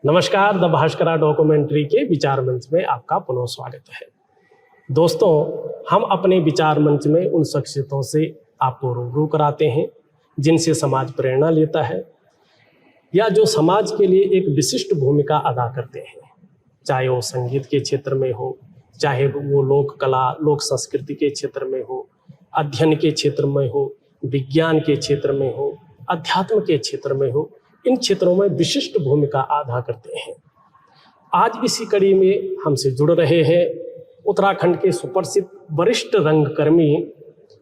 नमस्कार, the Bhaskara documentary के विचार मंच में आपका पुनः स्वागत है। दोस्तों, हम अपने विचार मंच में उन शख्सियतों से आपको रूबरू कराते हैं जिनसे समाज प्रेरणा लेता है या जो समाज के लिए एक विशिष्ट भूमिका अदा करते हैं, चाहे वो संगीत के क्षेत्र में हो, चाहे वो लोक कला लोक संस्कृति के क्षेत्र में हो, अध्ययन के क्षेत्र में हो, विज्ञान के क्षेत्र में हो, अध्यात्म के क्षेत्र में हो। इन क्षेत्रों में विशिष्ट भूमिका अदा करते हैं। आज इसी कड़ी में हमसे जुड़ रहे हैं उत्तराखंड के सुप्रसिद्ध वरिष्ठ रंगकर्मी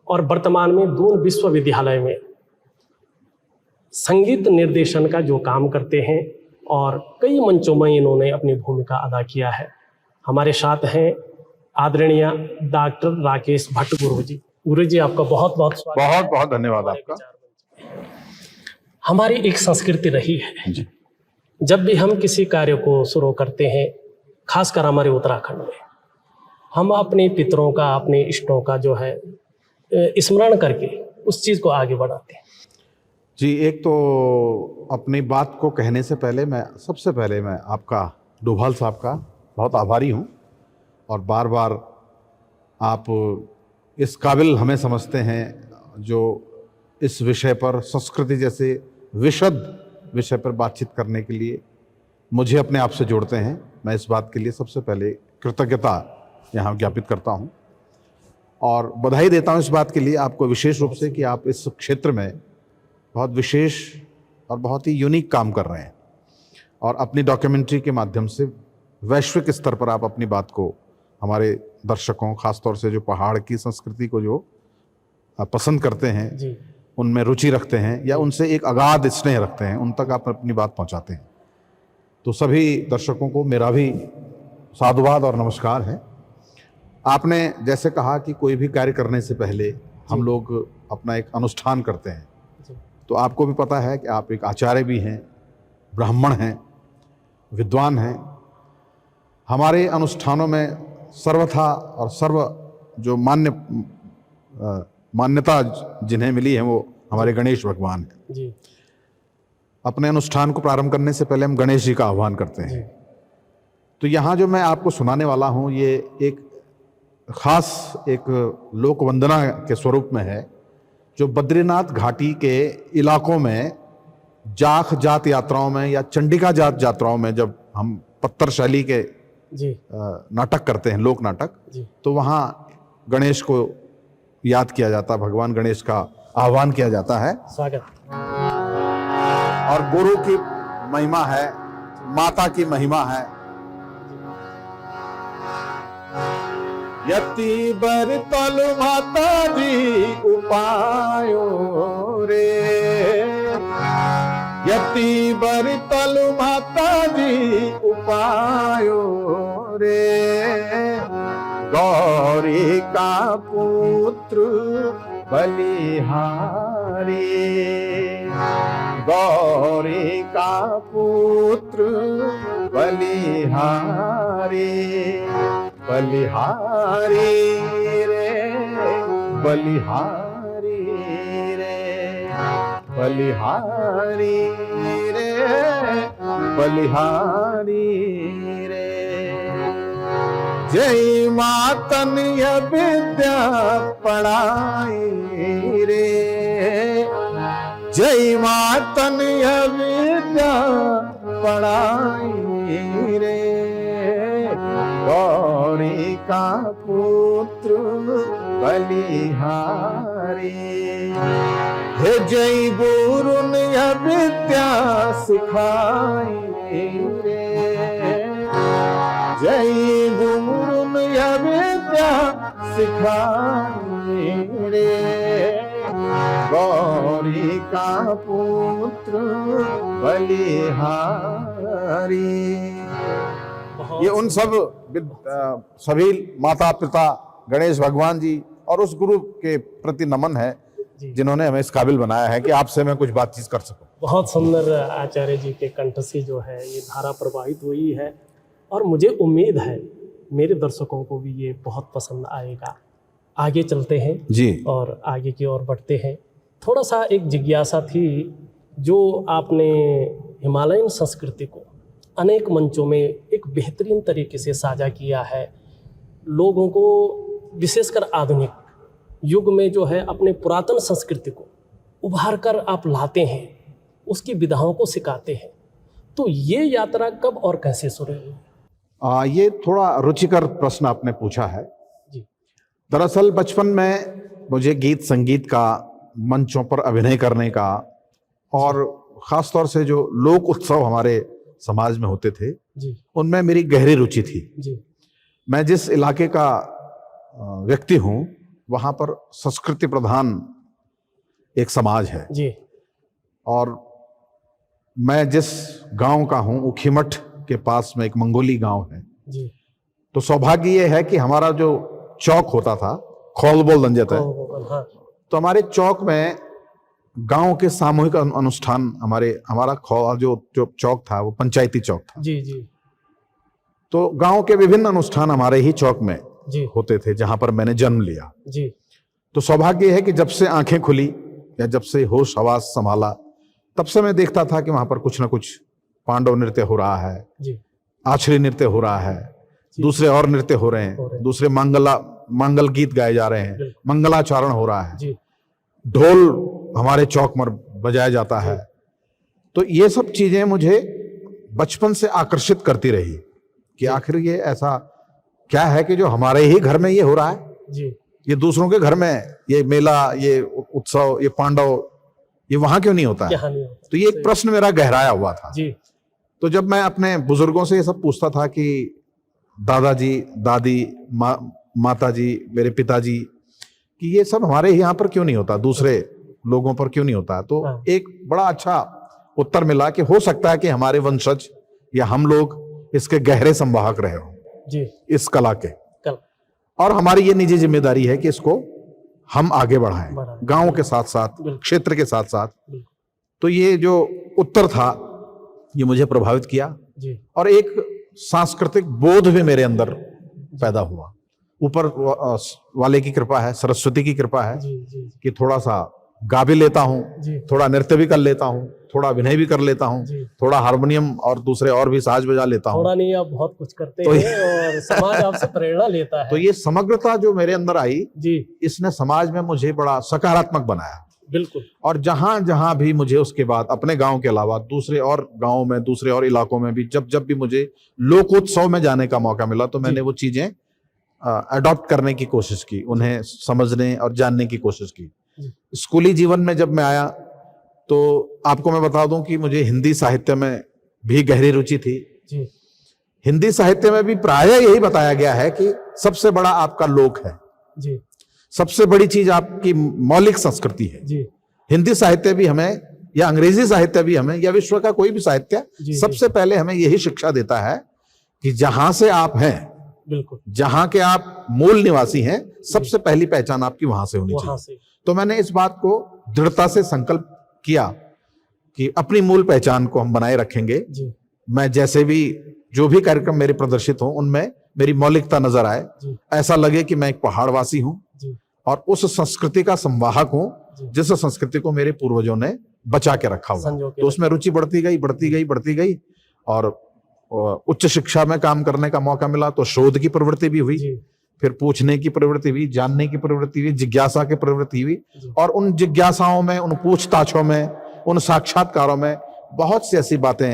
और वर्तमान में दून विश्वविद्यालय में संगीत निर्देशन का जो काम करते हैं और कई मंचों में इन्होंने अपनी भूमिका अदा किया है। हमारे साथ हैं आदरणीय डॉक्टर राकेश भट्ट गुरु जी। गुरु जी, आपका बहुत बहुत स्वागत। बहुत बहुत धन्यवाद आपका। हमारी एक संस्कृति रही है जी। जब भी हम किसी कार्य को शुरू करते हैं, खासकर हमारे उत्तराखंड में, हम अपने पितरों का, अपने इष्टों का जो है स्मरण करके उस चीज़ को आगे बढ़ाते हैं। जी, एक तो अपनी बात को कहने से पहले सबसे पहले मैं आपका डोभाल साहब का बहुत आभारी हूँ और बार बार आप इस काबिल हमें समझते हैं जो इस विषय पर, संस्कृति जैसे विशद विषय पर बातचीत करने के लिए मुझे अपने आप से जोड़ते हैं। मैं इस बात के लिए सबसे पहले कृतज्ञता यहाँ ज्ञापित करता हूँ और बधाई देता हूँ इस बात के लिए आपको विशेष रूप से कि आप इस क्षेत्र में बहुत विशेष और बहुत ही यूनिक काम कर रहे हैं और अपनी डॉक्यूमेंट्री के माध्यम से वैश्विक स्तर पर आप अपनी बात को हमारे दर्शकों, खासतौर से जो पहाड़ की संस्कृति को जो पसंद करते हैं जी। उनमें रुचि रखते हैं या उनसे एक अगाध स्नेह रखते हैं, उन तक आप अपनी बात पहुंचाते हैं। तो सभी दर्शकों को मेरा भी साधुवाद और नमस्कार है। आपने जैसे कहा कि कोई भी कार्य करने से पहले हम लोग अपना एक अनुष्ठान करते हैं, तो आपको भी पता है कि आप एक आचार्य भी हैं, ब्राह्मण हैं, विद्वान हैं। हमारे अनुष्ठानों में सर्वथा और सर्व जो मान्यता जिन्हें मिली है वो हमारे गणेश भगवान हैं। जी। अपने अनुष्ठान को प्रारंभ करने से पहले हम गणेश जी का आह्वान करते हैं। तो यहाँ जो मैं आपको सुनाने वाला हूँ ये एक खास एक लोक वंदना के स्वरूप में है जो बद्रीनाथ घाटी के इलाकों में जाख जात यात्राओं में या चंडिका जात यात्राओं में जब हम पत्थर शैली के नाटक करते हैं, लोक नाटक, तो वहाँ गणेश को याद किया जाता है, भगवान गणेश का आह्वान किया जाता है। स्वागत। और गुरु की महिमा है, माता की महिमा है। यति बर तल माता जी उपायो रे, यति बर तल माता जी उपायो रे, गौरी का पुत्र बलिहारी, गौरी का पुत्र बलिहारी, बलिहारी रे, बलिहारी रे, बलिहारी रे, बलिहारी रे। जय मातन विद्या पढ़ाई रे, जय मातन विद्या पढ़ाई रे, गौरी का पुत्र बलिहारी। हे जय गुरुन विद्या सिखाई रे, जय गुरुन विद्या सिखाई रे, गौरी का पुत्र बलिहारी। ये उन सभी माता पिता गणेश भगवान जी और उस गुरु के प्रति नमन है जिन्होंने हमें इस काबिल बनाया है कि आपसे मैं कुछ बातचीत कर सकूं। बहुत सुंदर आचार्य जी के कंठ से जो है ये धारा प्रवाहित हुई है और मुझे उम्मीद है मेरे दर्शकों को भी ये बहुत पसंद आएगा। आगे चलते हैं जी और आगे की ओर बढ़ते हैं। थोड़ा सा एक जिज्ञासा थी, जो आपने हिमालयन संस्कृति को अनेक मंचों में एक बेहतरीन तरीके से साझा किया है। लोगों को विशेषकर आधुनिक युग में जो है अपने पुरातन संस्कृति को उभार कर आप लाते हैं, उसकी विधाओं को सिखाते हैं। तो ये यात्रा कब और कैसे शुरू हुई? ये थोड़ा रुचिकर प्रश्न आपने पूछा है। जी दरअसल बचपन में मुझे गीत संगीत का, मंचों पर अभिनय करने का, और ख़ास तौर से जो लोक उत्सव हमारे समाज में होते थे जी उनमें मेरी गहरी रुचि थी। जी मैं जिस इलाके का व्यक्ति हूँ वहाँ पर संस्कृति प्रधान एक समाज है, जी और मैं जिस गांव का हूँ ऊखीमठ के पास में एक मंगोली गांव है। जी तो सौभाग्य ये है कि हमारा जो चौक होता था, खोल बोल दंजत है, हाँ तो हमारे चौक में गांव के सामूहिक अनुष्ठान, हमारा जो चौक था वो पंचायती चौक था। जी जी तो गांव के विभिन्न अनुष्ठान हमारे ही चौक में जी होते थे, जहां पर मैंने जन्म लिया। जी तो सौभाग्य है कि जब से आंखें खुली या जब से होश हवास संभाला, तब से मैं देखता था कि वहां पर कुछ ना कुछ पांडव नृत्य हो रहा है, जी आछड़ी नृत्य हो रहा है, दूसरे और नृत्य हो रहे हैं, दूसरे मंगल गीत गाए जा रहे हैं, मंगलाचरण हो रहा है, जी ढोल हमारे चौक पर बजाया जाता है। तो ये सब चीजें मुझे बचपन से आकर्षित करती रही कि आखिर ये ऐसा क्या है कि जो हमारे ही घर में ये हो रहा है, जी ये दूसरों के घर में ये मेला, ये उत्सव, ये पांडव, ये वहां क्यों नहीं होता है? यहाँ नहीं होता। तो ये एक प्रश्न मेरा गहराया हुआ था। जी तो जब मैं अपने बुजुर्गों से ये सब पूछता था कि दादाजी, दादी, माता जी, मेरे पिताजी, कि ये सब हमारे यहाँ पर क्यों नहीं होता, दूसरे लोगों पर क्यों नहीं होता, तो हाँ। एक बड़ा अच्छा उत्तर मिला कि हो सकता है कि हमारे वंशज या हम लोग इसके गहरे संवाहक रहे हों, जी इस कला के, कल और हमारी ये निजी जिम्मेदारी है कि इसको हम आगे बढ़ाएं, गांव के साथ साथ, क्षेत्र के साथ साथ। तो ये जो उत्तर था ये मुझे प्रभावित किया, जी और एक सांस्कृतिक बोध भी मेरे अंदर पैदा हुआ। ऊपर वाले की कृपा है, सरस्वती की कृपा है जी जी कि थोड़ा सा गा भी लेता हूँ, जी थोड़ा नृत्य भी कर लेता हूँ, थोड़ा अभिनय भी कर लेता हूँ, जी। थोड़ा हारमोनियम और दूसरे और भी साज बजा लेता हूँ। थोड़ा नहीं, आप बहुत कुछ करते तो हैं और समाज आपसे प्रेरणा लेता है। तो ये समग्रता जो मेरे अंदर आई, जी इसने समाज में मुझे बड़ा सकारात्मक बनाया। बिल्कुल। और जहां जहां भी मुझे उसके बाद अपने गांव के अलावा दूसरे और गांवों में, दूसरे और इलाकों में भी जब भी मुझे लोकोत्सव में जाने का मौका मिला, तो मैंने वो चीजें अडॉप्ट करने की कोशिश की, उन्हें समझने और जानने की कोशिश की। स्कूली जीवन में जब मैं आया तो आपको मैं बता दूं कि मुझे हिंदी साहित्य में भी गहरी रुचि थी। जी हिंदी साहित्य में भी प्रायः यही बताया गया है कि सबसे बड़ा आपका लोक है, जी सबसे बड़ी चीज आपकी मौलिक संस्कृति है। जी हिंदी साहित्य भी हमें, या अंग्रेजी साहित्य भी हमें, या विश्व का कोई भी साहित्य सबसे पहले हमें यही शिक्षा देता है कि जहां से आप हैं, बिल्कुल, जहां के आप मूल निवासी हैं, सबसे पहली पहचान आपकी वहां से होनी चाहिए। तो मैंने इस बात को दृढ़ता से संकल्प किया कि अपनी मूल पहचान को हम बनाए रखेंगे। जी मैं जैसे भी, जो भी कार्यक्रम मेरे प्रदर्शित हो, उनमें मेरी मौलिकता नजर आए, ऐसा लगे कि मैं एक पहाड़वासी हूं और उस संस्कृति का संवाहक हूं जिस संस्कृति को मेरे पूर्वजों ने बचा के रखा हुआ। तो उसमें रुचि बढ़ती गई, और उच्च शिक्षा में काम करने का मौका मिला तो शोध की प्रवृत्ति भी हुई, फिर पूछने की प्रवृत्ति हुई, जानने की प्रवृत्ति हुई, जिज्ञासा की प्रवृत्ति हुई, और उन जिज्ञासाओं में, उन पूछताछों में, उन साक्षात्कारों में बहुत सी ऐसी बातें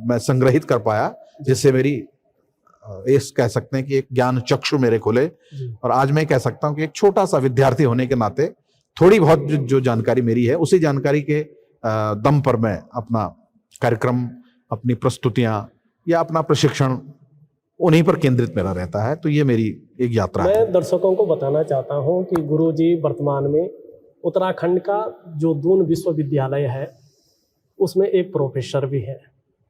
मैं संग्रहित कर पाया जिससे मेरी ये कह सकते हैं कि एक ज्ञान चक्षु मेरे खुले। और आज मैं कह सकता हूं कि एक छोटा सा विद्यार्थी होने के नाते थोड़ी बहुत जो जानकारी मेरी है, उसी जानकारी के दम पर मैं अपना कार्यक्रम, अपनी प्रस्तुतियां या अपना प्रशिक्षण उन्हीं पर केंद्रित मेरा रहता है। तो ये मेरी एक यात्रा है। मैं दर्शकों को बताना चाहता हूं कि गुरुजी वर्तमान में उत्तराखंड का जो दून विश्वविद्यालय है उसमें एक प्रोफेसर भी है,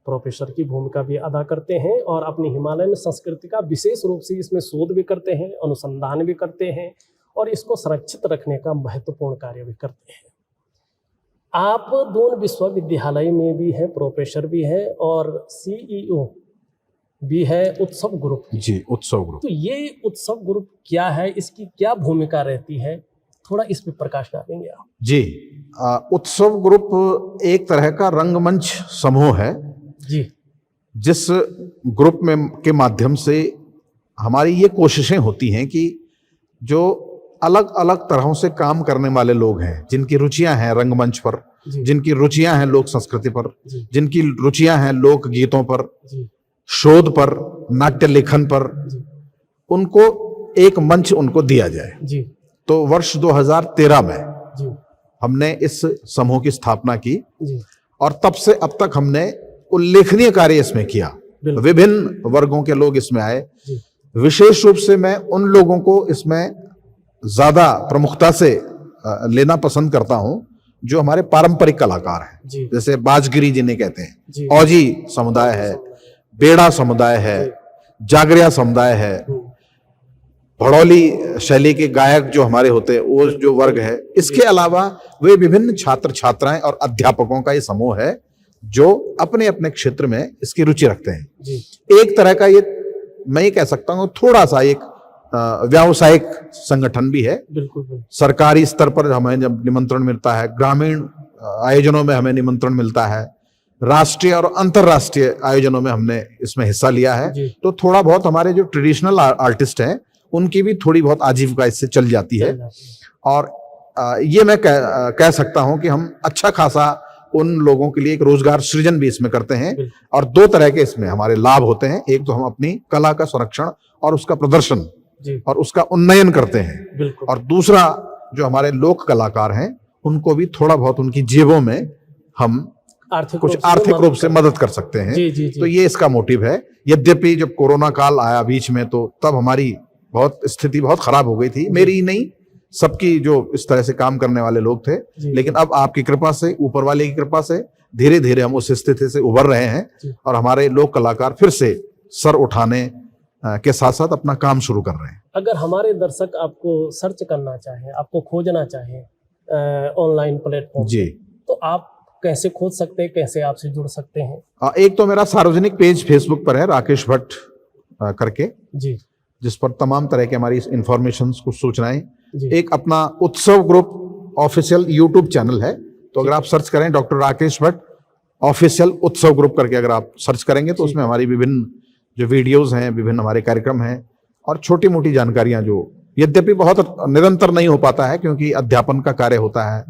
प्रोफेसर की भूमिका भी अदा करते हैं और अपनी हिमालयन संस्कृति का विशेष रूप से इसमें शोध भी करते हैं, अनुसंधान भी करते हैं और इसको सुरक्षित रखने का महत्वपूर्ण कार्य भी करते हैं। आप दून विश्वविद्यालय में भी है, प्रोफेसर भी है और सीईओ भी है उत्सव ग्रुप। जी, उत्सव ग्रुप। तो ये उत्सव ग्रुप क्या है, इसकी क्या भूमिका रहती है, थोड़ा इस पे प्रकाश डालेंगे आप? जी, उत्सव ग्रुप एक तरह का रंगमंच समूह है जी, जिस ग्रुप में के माध्यम से हमारी ये कोशिशें होती हैं कि जो अलग अलग तरहों से काम करने वाले लोग हैं, जिनकी रुचियां हैं रंगमंच पर, जिनकी रुचियां हैं लोक संस्कृति पर, जिनकी रुचियां हैं लोक गीतों पर, शोध पर, नाट्य लेखन पर, उनको एक मंच उनको दिया जाए। तो वर्ष 2013 में हमने इस समूह की स्थापना की और तब से अब तक हमने उल्लेखनीय कार्य इसमें किया। विभिन्न वर्गों के लोग इसमें आए। विशेष रूप से मैं उन लोगों को इसमें ज्यादा प्रमुखता से लेना पसंद करता हूं जो हमारे पारंपरिक कलाकार हैं, जैसे बाजगिरी जिन्हें कहते हैं, औजी समुदाय है, बेड़ा समुदाय है, जागरिया समुदाय है, भड़ौली शैली के गायक जो हमारे होते हैं वो जो वर्ग है। इसके अलावा वे विभिन्न छात्र छात्राएं और अध्यापकों का ये समूह है जो अपने अपने क्षेत्र में इसकी रुचि रखते हैं। एक तरह का ये मैं ये कह सकता हूँ थोड़ा सा एक व्यावसायिक संगठन भी है। बिल्कुल। सरकारी स्तर पर हमें जब निमंत्रण मिलता है, ग्रामीण आयोजनों में हमें निमंत्रण मिलता है, राष्ट्रीय और अंतर्राष्ट्रीय आयोजनों में हमने इसमें हिस्सा लिया है, तो थोड़ा बहुत हमारे जो ट्रेडिशनल आर्टिस्ट हैं उनकी भी थोड़ी बहुत आजीविका इससे चल जाती है। और ये मैं कह सकता हूं कि हम अच्छा खासा उन लोगों के लिए एक रोजगार सृजन भी इसमें करते हैं। और दो तरह के इसमें हमारे लाभ होते हैं। एक तो हम अपनी कला का संरक्षण और उसका प्रदर्शन और उसका उन्नयन करते हैं, और दूसरा जो हमारे लोक कलाकार हैं उनको भी थोड़ा बहुत उनकी जेबों में हम कुछ आर्थिक रूप से मदद कर सकते हैं। तो ये इसका मोटिव है। यद्यपि जब कोरोना काल आया बीच में तो तब हमारी स्थिति बहुत खराब हो गई थी, मेरी ही नहीं सबकी जो इस तरह से काम करने वाले लोग थे। लेकिन अब आपकी कृपा से, ऊपर वाले की कृपा से धीरे धीरे हम उस स्थिति से उभर रहे हैं और हमारे लोक कलाकार फिर से सर उठाने के साथ साथ अपना काम शुरू कर रहे हैं। अगर हमारे दर्शक आपको सर्च करना चाहें, आपको खोजना चाहें ऑनलाइन प्लेटफॉर्म जी, तो आप कैसे खोज सकते हैं, कैसे आपसे जुड़ सकते हैं? एक तो मेरा सार्वजनिक पेज फेसबुक पर है, राकेश भट्ट करके जी, जिस पर तमाम तरह की हमारी इंफॉर्मेशन, कुछ सूचनाएं। एक अपना उत्सव ग्रुप ऑफिशियल यूट्यूब चैनल है, तो अगर आप सर्च करें डॉक्टर राकेश भट्ट ऑफिशियल उत्सव ग्रुप करके अगर आप सर्च करेंगे तो उसमें हमारी विभिन्न जो वीडियोस हैं, विभिन्न हमारे कार्यक्रम हैं और छोटी मोटी जानकारियां जो यद्यपि बहुत निरंतर नहीं हो पाता है क्योंकि अध्यापन का कार्य होता है,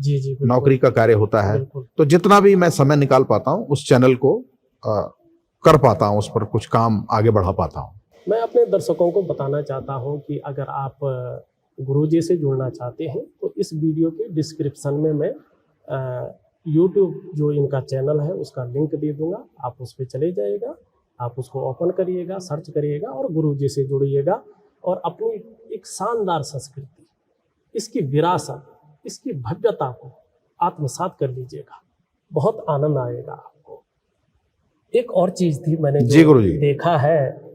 नौकरी का कार्य होता है, तो जितना भी मैं समय निकाल पाता हूं उस चैनल को कर पाता हूं, उस पर कुछ काम आगे बढ़ा पाता हूं। मैं अपने दर्शकों को बताना चाहता हूं कि अगर आप गुरुजी से जुड़ना चाहते हैं तो इस वीडियो के डिस्क्रिप्शन में मैं यूट्यूब जो इनका चैनल है उसका लिंक दे दूंगा। आप उस पर चले जाइएगा, आप उसको ओपन करिएगा, सर्च करिएगा और गुरुजी से जुड़िएगा और अपनी एक शानदार संस्कृति, इसकी विरासत, इसकी भव्यता को आत्मसात कर लीजिएगा। बहुत आनंद आएगा आपको। एक और चीज़ थी, मैंने जो देखा है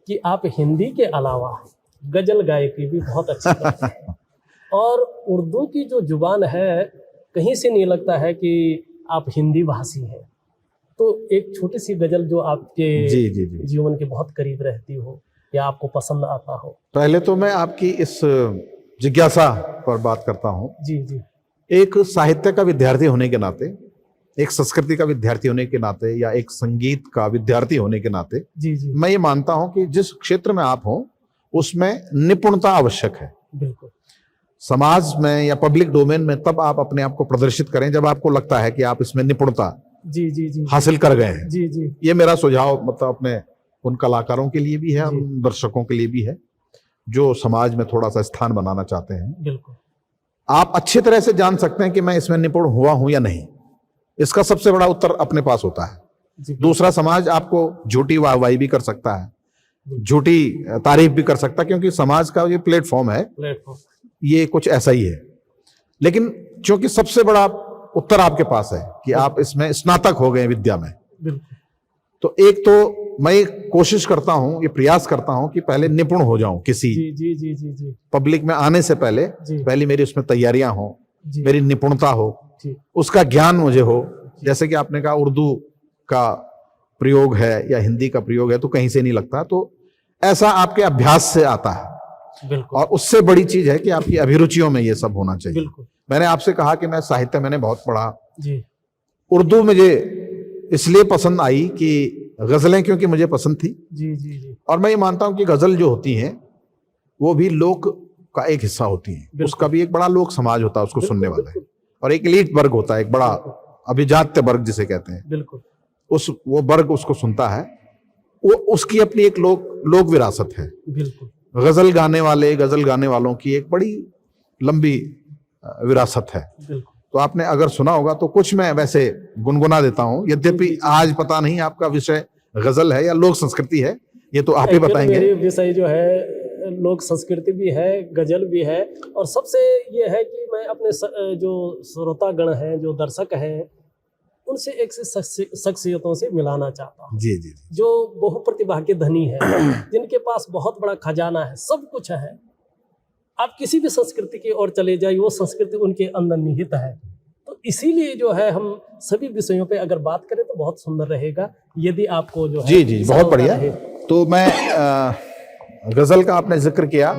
कि आप हिंदी के अलावा गजल गायकी भी बहुत अच्छी करते हैं और उर्दू की जो जुबान है कहीं से नहीं लगता है कि आप हिंदी भाषी हैं। तो एक छोटी सी गजल जो आपके जीवन के बहुत करीब रहती हो या आपको पसंद आता हो। पहले तो मैं आपकी इस जिज्ञासा पर बात करता हूँ। जी। एक साहित्य का विद्यार्थी होने के नाते, एक संस्कृति का विद्यार्थी होने के नाते या एक संगीत का विद्यार्थी होने के नाते मैं ये मानता हूं कि जिस क्षेत्र में आप हो उसमें निपुणता आवश्यक है। बिल्कुल। समाज में या पब्लिक डोमेन में तब आप अपने आप को प्रदर्शित करें जब आपको लगता है कि आप इसमें निपुणता हासिल कर गए हैं। ये मेरा सुझाव मतलब अपने उन कलाकारों के लिए भी है, उन दर्शकों के लिए भी है जो समाज में थोड़ा सा स्थान बनाना चाहते हैं। बिल्कुल। आप अच्छी तरह से जान सकते हैं कि मैं इसमें निपुण हुआ हूं या नहीं, इसका सबसे बड़ा उत्तर अपने पास होता है। दूसरा, समाज आपको झूठी वाहवाही भी कर सकता है, झूठी तारीफ भी कर सकता है, क्योंकि समाज का ये प्लेटफॉर्म है, ये कुछ ऐसा ही है। लेकिन क्योंकि सबसे बड़ा उत्तर आपके पास है कि आप इसमें स्नातक हो गए विद्या में, तो एक तो मैं कोशिश करता हूं, ये प्रयास करता हूं कि पहले निपुण हो जाऊं किसी पब्लिक में आने से पहले मेरी उसमें तैयारियां हो, मेरी निपुणता हो, उसका ज्ञान मुझे हो। जैसे कि आपने कहा उर्दू का प्रयोग है या हिंदी का प्रयोग है तो कहीं से नहीं लगता, तो ऐसा आपके अभ्यास से आता है। और उससे बड़ी चीज है कि आपकी अभिरुचियों में ये सब होना चाहिए। मैंने आपसे कहा कि मैं साहित्य मैंने बहुत पढ़ा। उर्दू मुझे इसलिए पसंद आई कि गज़लें क्योंकि मुझे पसंद थी, जी जी जी। और मैं ये मानता हूँ कि गज़ल जो होती हैं वो भी लोक का एक हिस्सा होती है। बिल्कुल। उसका भी एक बड़ा लोक समाज होता है उसको बिल्कुल, सुनने वाला है, बिल्कुल। और एक एलीट वर्ग होता है, एक बड़ा बिल्कुल। अभिजात्य वर्ग जिसे कहते हैं, बिल्कुल उस वो वर्ग उसको सुनता है। वो उसकी अपनी एक लोक विरासत है। बिल्कुल गज़ल गाने वाले, गज़ल गाने वालों की एक बड़ी लंबी विरासत है। बिल्कुल। तो आपने अगर सुना होगा तो कुछ मैं वैसे गुनगुना देता हूँ, यद्यपि आज पता नहीं आपका विषय गज़ल है या लोक संस्कृति है, ये तो आप ही एक्चुअली बताएंगे। मेरी विषय जो है लोक संस्कृति भी है, गजल भी है, और सबसे ये है कि मैं अपने जो श्रोतागण हैं, जो दर्शक हैं, उनसे एक से शख्सियतों से मिलाना चाहता हूँ जी जी जी। जो बहुप्रतिभा के धनी है, जिनके पास बहुत बड़ा खजाना है, सब कुछ है। आप किसी भी संस्कृति की ओर चले जाइए, वो संस्कृति उनके अंदर निहित है। तो इसीलिए जो है हम सभी विषयों पे अगर बात करें तो बहुत सुंदर रहेगा, यदि आपको जो है जी जी, बहुत बढ़िया। रहे। तो मैं गज़ल का आपने जिक्र किया,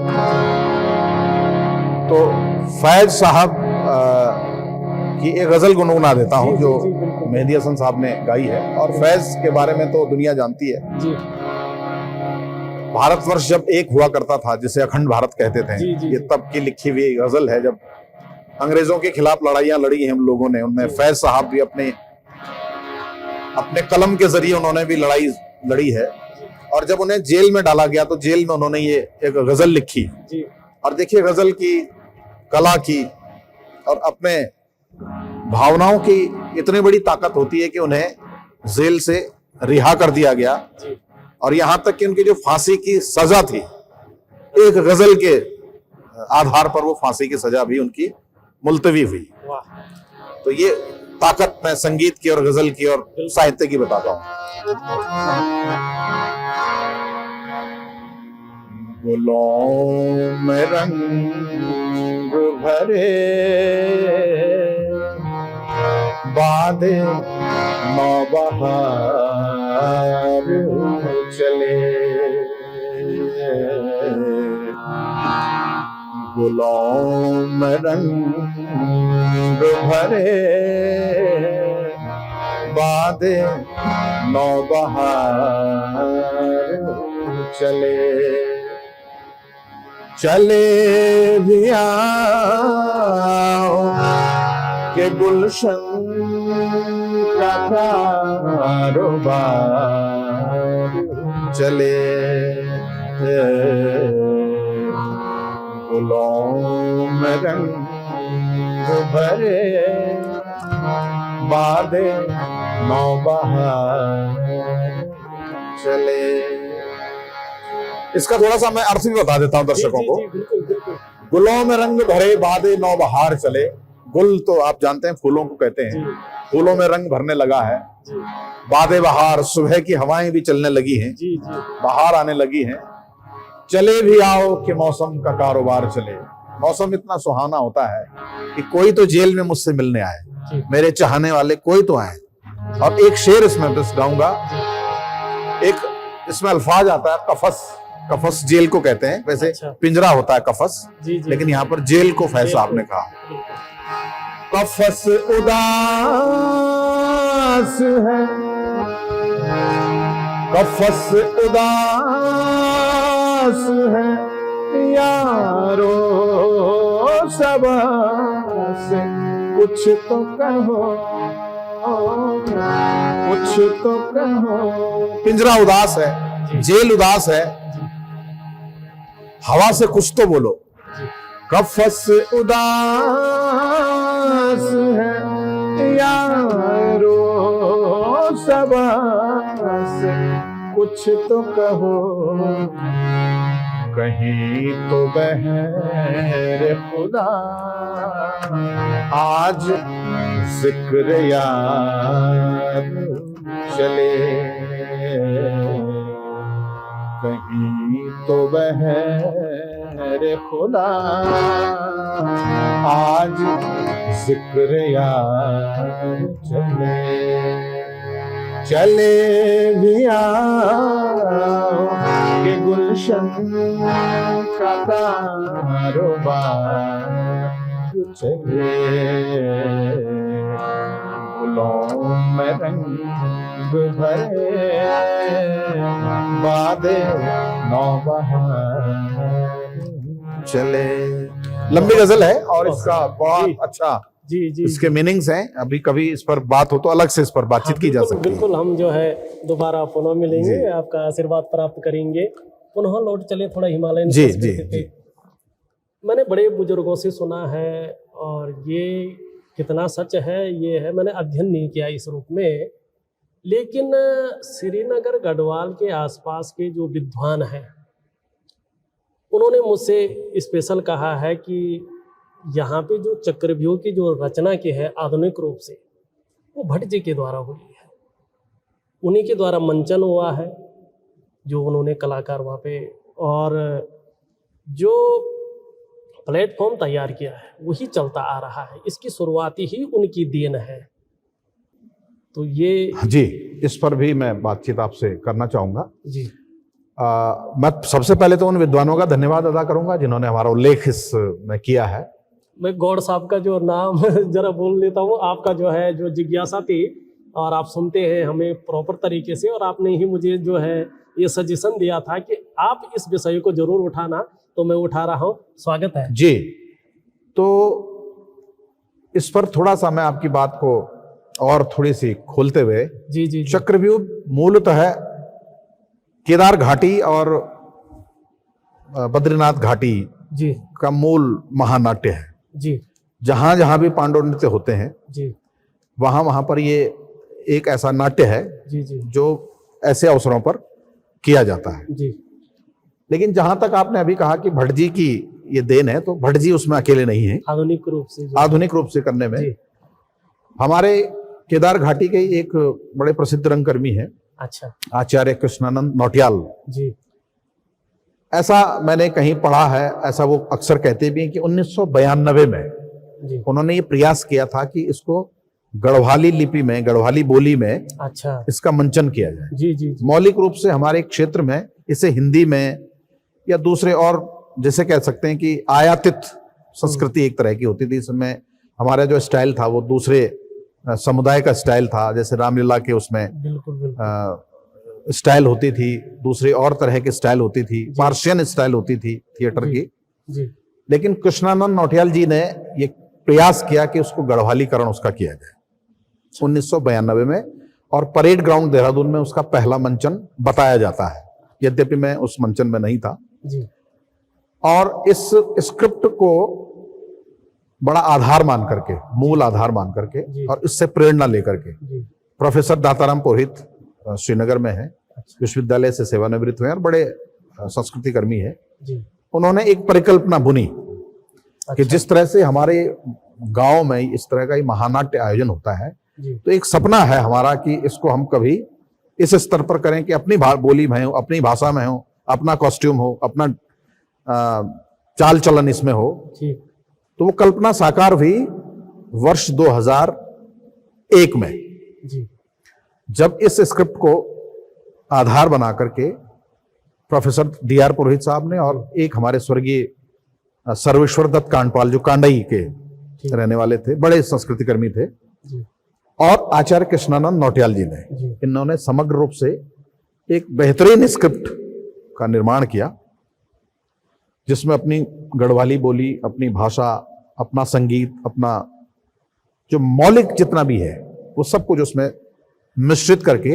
तो फैज साहब की एक गज़ल गुनगुना देता हूँ जी, जो जी, जी, बिल्कुल। मेहदी हसन साहब ने गाई है। और फैज के बारे में तो दुनिया जानती है। जी भारतवर्ष जब एक हुआ करता था, जिसे अखंड भारत कहते थे, जी, जी, ये जी। तब की लिखी हुई गज़ल है, जब अंग्रेजों के खिलाफ लड़ाइयाँ लड़ी हैं हम लोगों ने। उनमें फैज साहब भी अपने कलम के जरिए उन्होंने भी लड़ाई लड़ी है। और जब उन्हें जेल में डाला गया तो जेल में उन्होंने ये एक गज़ल लिखी। जी और देखिए गज़ल की कला की और अपने भावनाओं की इतनी बड़ी ताकत होती है कि उन्हें जेल से रिहा कर दिया गया, जी और यहाँ तक कि उनकी जो फांसी की सजा थी, एक गज़ल के आधार पर वो फांसी की सजा भी उनकी मुलतवी हुई। वाह। तो ये ताकत मैं संगीत की और गज़ल की और साहित्य की बताता हूँ। गुलों में रंग भरे बादे नौबहार चले, गुलों में रंग भरे बादे नौबहार चले, चले भी आओ के गुलशन का कारोबार चले, गुलों में रंग भरे बादे नौबहार चले। इसका थोड़ा सा मैं अर्थ भी बता देता हूं दर्शकों को। बिल्कुल बिल्कुल। गुलों में रंग भरे बादे नौबहार चले। गुल तो आप जानते हैं फूलों को कहते हैं। फूलों में रंग भरने लगा है। बादे बहार, सुबह की हवाएं भी चलने लगी हैं। जी जी। बाहर आने लगी हैं। चले भी आओ कि मौसम का कारोबार चले। मौसम इतना सुहाना होता है कि कोई तो जेल में मुझसे मिलने आए, मेरे चाहने वाले कोई तो आए। और एक शेर इसमें बस गाऊंगा। एक इसमें अल्फाज आता है कफस। कफस जेल को कहते हैं, वैसे अच्छा। पिंजरा होता है कफस, जी जी। लेकिन यहाँ पर जेल को फैज साहब ने कहा। कफस उदास है, कफस उदास है यारो, सबसे कुछ तो कहो, कुछ तो कहो। पिंजरा उदास है, जेल उदास है, हवा से कुछ तो बोलो। कफस उदास है यारो, सबसे कुछ तो कहो, कहीं तो बहर खुदा आज जिक्र याद चले, कहीं तो बहर खुदा आज जिक्र याद चले, चले भी आओ के गुलशन का कारोबार चले, गुलों में रंग अब भरे बादे नौबहार चले। लंबी गजल है और इसका बहुत अच्छा जी जी इसके मीनिंग्स हैं। अभी कभी इस पर बात हो तो अलग से इस पर बातचीत की जा बिल्कुल सकती है। बिल्कुल, हम जो है दोबारा पुनः मिलेंगे, जी। आपका आशीर्वाद प्राप्त करेंगे, पुनः लौट चले थोड़ा हिमालयन जी, संस्कृति जी, पे। जी। मैंने बड़े बुजुर्गों से सुना है और ये कितना सच है ये है, मैंने अध्ययन नहीं किया इस रूप में, लेकिन श्रीनगर गढ़वाल के आसपास के जो विद्वान हैं उन्होंने मुझसे स्पेशल कहा है कि यहाँ पे जो चक्रव्यूह की जो रचना की है आधुनिक रूप से, वो भट्ट जी के द्वारा हुई है। उन्हीं के द्वारा मंचन हुआ है, जो उन्होंने कलाकार वहाँ पे, और जो प्लेटफॉर्म तैयार किया है वही चलता आ रहा है। इसकी शुरुआती ही उनकी देन है। तो ये जी, इस पर भी मैं बातचीत आपसे करना चाहूँगा। जी मैं सबसे पहले तो उन विद्वानों का धन्यवाद अदा करूंगा जिन्होंने हमारा उल्लेख इसमें किया है। मैं गौड़ साहब का जो नाम जरा बोल लेता हूँ, आपका जो है जो जिज्ञासा थी और आप सुनते हैं हमें प्रॉपर तरीके से, और आपने ही मुझे जो है ये सजेशन दिया था कि आप इस विषय को जरूर उठाना, तो मैं उठा रहा हूँ। स्वागत है जी। तो इस पर थोड़ा सा मैं आपकी बात को और थोड़ी सी खोलते हुए, जी जी जी चक्रव्यूह मूलतः है केदार घाटी और बद्रीनाथ घाटी जी का मूल महानाट्य है। जी जहां जहां भी पांडव नृत्य होते हैं जी वहां वहां पर ये एक ऐसा नाट्य है जी जी जो ऐसे अवसरों पर किया जाता है। जी लेकिन जहां तक आपने अभी कहा कि भट्ट जी की ये देन है, तो भट्ट जी उसमें अकेले नहीं है। आधुनिक रूप से आधुनिक रूप से करने में जी। हमारे केदार घाटी के एक बड़े प्रसिद्ध रंगकर्मी हैं, अच्छा आचार्य कृष्णानंद नौटियाल। जी ऐसा मैंने कहीं पढ़ा है, ऐसा वो अक्सर कहते भी हैं कि 1992 में जी उन्होंने ये प्रयास किया था कि इसको गढ़वाली लिपि में, गढ़वाली बोली में अच्छा इसका मंचन किया जाए। जी जी जी मौलिक रूप से हमारे क्षेत्र में इसे हिंदी में या दूसरे और जैसे कह सकते हैं कि आयातित संस्कृति एक तरह की होती थी। इसमें हमारा जो स्टाइल था वो दूसरे समुदाय का स्टाइल था, जैसे रामलीला के उसमें बिल्कुल बिल्कुल स्टाइल होती थी, दूसरी और तरह की स्टाइल होती थी, पार्शियन स्टाइल होती थी थिएटर जी, की। जी लेकिन कृष्णानंद नौटियाल जी ने ये प्रयास किया कि उसको गढ़वालीकरण उसका किया जाए 1992 में, और परेड ग्राउंड देहरादून में उसका पहला मंचन बताया जाता है, यद्यपि मैं उस मंचन में नहीं था। जी और इस स्क्रिप्ट को बड़ा आधार मान करके, मूल आधार मान करके और इससे प्रेरणा लेकर के जी प्रोफेसर दाताराम पुरोहित श्रीनगर में है, विश्वविद्यालय से सेवानिवृत्त हुए और बड़े संस्कृति कर्मी है। जी उन्होंने एक परिकल्पना बुनी कि जिस तरह से हमारे गांव में इस तरह का महानाट्य आयोजन होता है, जी तो एक सपना है हमारा कि इसको हम कभी इस स्तर पर करें कि अपनी बोली में हो, अपनी भाषा में हो, अपना कॉस्ट्यूम हो, अपना चाल चलन इसमें हो। जी तो वो कल्पना साकार हुई वर्ष 2001 में, जी जब इस स्क्रिप्ट को आधार बना करके प्रोफेसर डी.आर. पुरोहित साहब ने और एक हमारे स्वर्गीय सर्वेश्वर दत्त कांडपाल, जो कांडई के रहने वाले थे, बड़े संस्कृति कर्मी थे, जी और आचार्य कृष्णानंद नौटियाल जी ने, जी इन्होंने समग्र रूप से एक बेहतरीन स्क्रिप्ट का निर्माण किया, जिसमें अपनी गढ़वाली बोली, अपनी भाषा, अपना संगीत, अपना जो मौलिक जितना भी है वो सब कुछ उसमें मिश्रित करके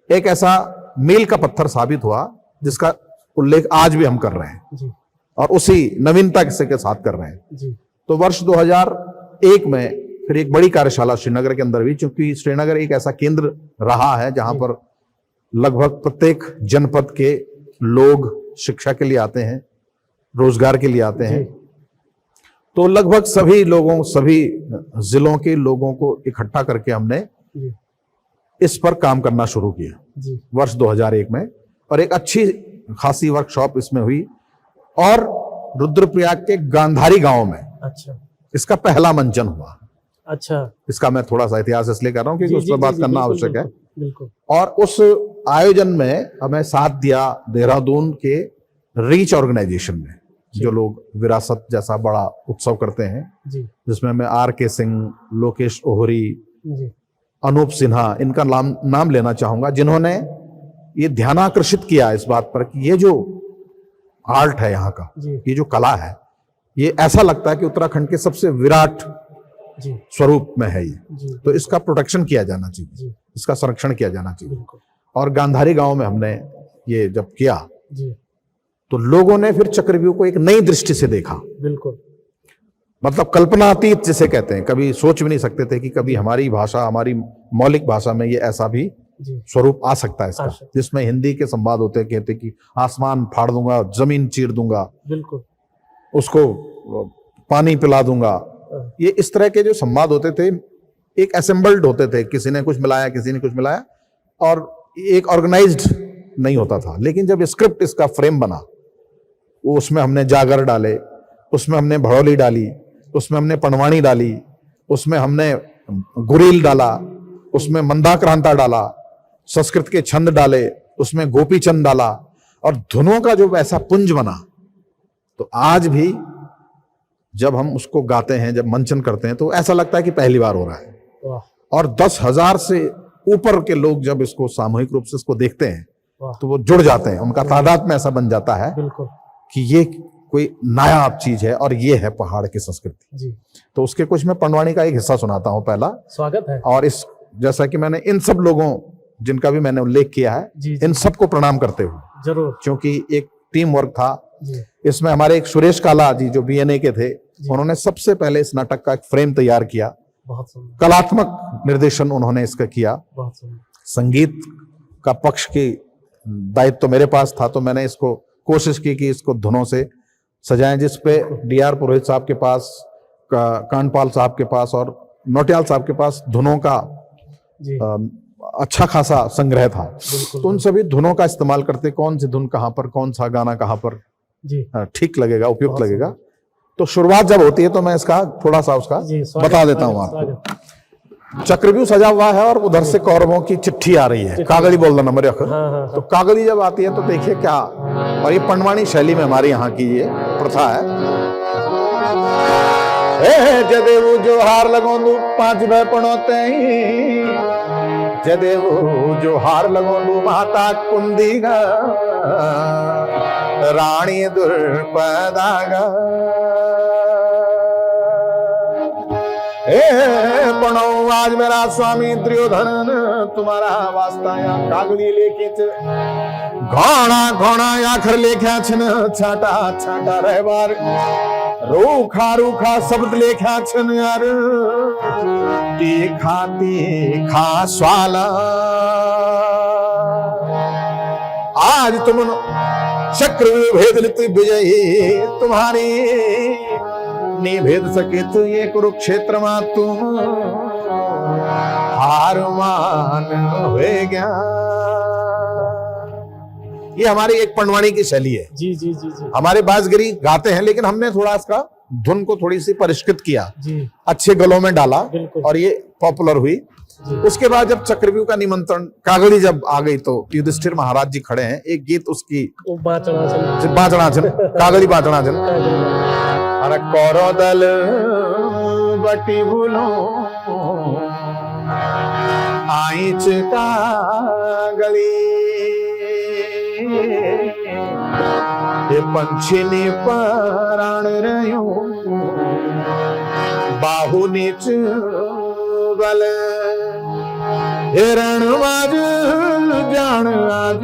एक ऐसा मील का पत्थर साबित हुआ जिसका उल्लेख आज भी हम कर रहे हैं जी और उसी नवीनता के साथ कर रहे हैं। जी तो वर्ष 2001 में फिर एक बड़ी कार्यशाला श्रीनगर के अंदर भी, क्योंकि श्रीनगर एक ऐसा केंद्र रहा है जहां पर लगभग प्रत्येक जनपद के लोग शिक्षा के लिए आते हैं, रोजगार के लिए आते हैं। तो लगभग सभी लोगों, सभी जिलों के लोगों को इकट्ठा करके हमने जी इस पर काम करना शुरू किया जी वर्ष 2001 में, और एक अच्छी खासी वर्कशॉप इसमें हुई। और रुद्रप्रयाग के गांधारी गांव में अच्छा इसका पहला मंचन हुआ। अच्छा इसका मैं थोड़ा सा इतिहास इसलिए कर रहा हूँ क्योंकि जी, उस पर जी, बात जी, करना बिल्कुल, आवश्यक है। बिल्कुल, बिल्कुल और उस आयोजन में हमें साथ दिया देहरादून के रीच ऑर्गेनाइजेशन ने, जो लोग विरासत जैसा बड़ा उत्सव करते हैं, जी जिसमें मैं R.K. सिंह, लोकेश ओहरी, जी अनूप सिन्हा, इनका नाम लेना चाहूंगा, जिन्होंने ये ध्यानाकर्षित किया इस बात पर कि ये जो आर्ट है यहाँ का, ये जो कला है, ये ऐसा लगता है कि उत्तराखंड के सबसे विराट स्वरूप में है ये। तो इसका प्रोटेक्शन किया जाना चाहिए, इसका संरक्षण किया जाना चाहिए। और गांधारी गांव में हमने ये जब किया तो लोगों ने फिर चक्रव्यूह को एक नई दृष्टि से देखा। बिल्कुल, मतलब कल्पनातीत जिसे कहते हैं, कभी सोच भी नहीं सकते थे कि कभी हमारी भाषा, हमारी मौलिक भाषा में ये ऐसा भी स्वरूप आ सकता है इसका, जिसमें हिंदी के संवाद होते हैं, कहते कि आसमान फाड़ दूंगा, जमीन चीर दूंगा, बिल्कुल, उसको पानी पिला दूंगा। ये इस तरह के जो संवाद होते थे एक असेंबल्ड होते थे, किसी ने कुछ मिलाया, किसी ने कुछ मिलाया, और एक ऑर्गेनाइज्ड नहीं होता था। लेकिन जब स्क्रिप्ट इसका फ्रेम बना, वो उसमें हमने जागर डाले, उसमें हमने भड़ोली डाली, उसमें हमने पनवाणी डाली, उसमें हमने गुरील डाला, उसमें मंदाक्रांता डाला, संस्कृत के छंद डाले, उसमें गोपी चंद डाला, और धुनों का जो वैसा पुंज बना, तो आज भी जब हम उसको गाते हैं, जब मंचन करते हैं, तो ऐसा लगता है कि पहली बार हो रहा है। और 10,000 से ऊपर के लोग जब इसको सामूहिक रूप से इसको देखते हैं तो वो जुड़ जाते हैं, उनका तादाद में ऐसा बन जाता है कि ये कोई नायाब चीज है और ये है पहाड़ की संस्कृति। तो उसके कुछ मैं पंडवानी का एक हिस्सा सुनाता हूँ, पहला स्वागत है। और इस जैसा कि मैंने इन सब लोगों जिनका भी मैंने उल्लेख किया है, इन सबको प्रणाम करते हुए, जरूर, क्योंकि एक टीम वर्क था इसमें। हमारे एक सुरेश काला जी जो BNA के थे, उन्होंने सबसे पहले इस नाटक का एक फ्रेम तैयार किया, कलात्मक निर्देशन उन्होंने इसका किया, संगीत का पक्ष की दायित्व तो मेरे पास था, तो मैंने इसको कोशिश की कि इसको धुनों से सजाएं, जिस पे DR पुरोहित साहब के पास, कांडपाल साहब के पास और नौटियाल साहब के पास धुनों का अच्छा खासा संग्रह था। तो उन सभी धुनों का इस्तेमाल करते, कौन सी धुन कहाँ पर, कौन सा गाना कहाँ पर ठीक लगेगा, उपयुक्त लगेगा। तो शुरुआत जब होती है तो मैं इसका थोड़ा सा उसका बता देता हूँ आपको। चक्रव्यूह सजा हुआ है और उधर से कौरवों की चिट्ठी आ रही है, कागड़ी बोल दो नंबर अखर। तो कागड़ी जब आती है तो देखिए क्या, और ये पंडवानी शैली में हमारे यहाँ की ये प्रथा है। जदेवू जो हार लगोंदू 5 भय पणोते, जदेवू जो हार लगोंदू माता कुंदीगा, रानी दुर्पदागा, बनो आज मेरा स्वामी दुर्योधन तुम्हारा वास्ता या कागड़ी लेके घोड़ा घोड़ा आखर लेख्या छन, छाटा छाटा रहबार रूखा रूखा शब्द लेख्या छन यार, तीखा तीखा स्वाला। आज तुम चक्रव्यूह भेद लित विजयी तुम्हारी, नहीं भेद सके तो ये कुरुक्षेत्र में तुम हार मान हुए गया। ये हमारी एक पंडवानी की शैली है। जी जी जी जी। हमारे बाजगरी गाते हैं, लेकिन हमने थोड़ा इसका धुन को थोड़ी सी परिष्कृत किया, अच्छे गलों में डाला और ये पॉपुलर हुई। उसके बाद जब चक्रव्यूह का निमंत्रण, कागड़ी जब आ गई तो युधिष्ठिर महाराज जी खड़े हैं, एक गीत उसकी बाचणाचन, कागड़ी बाचणाचन। अरे कौरव दल बटी भूलो आईच कागड़ी, ये पंछी ने प्राण रयो बाहु नीच बल, हिरण आज जान आज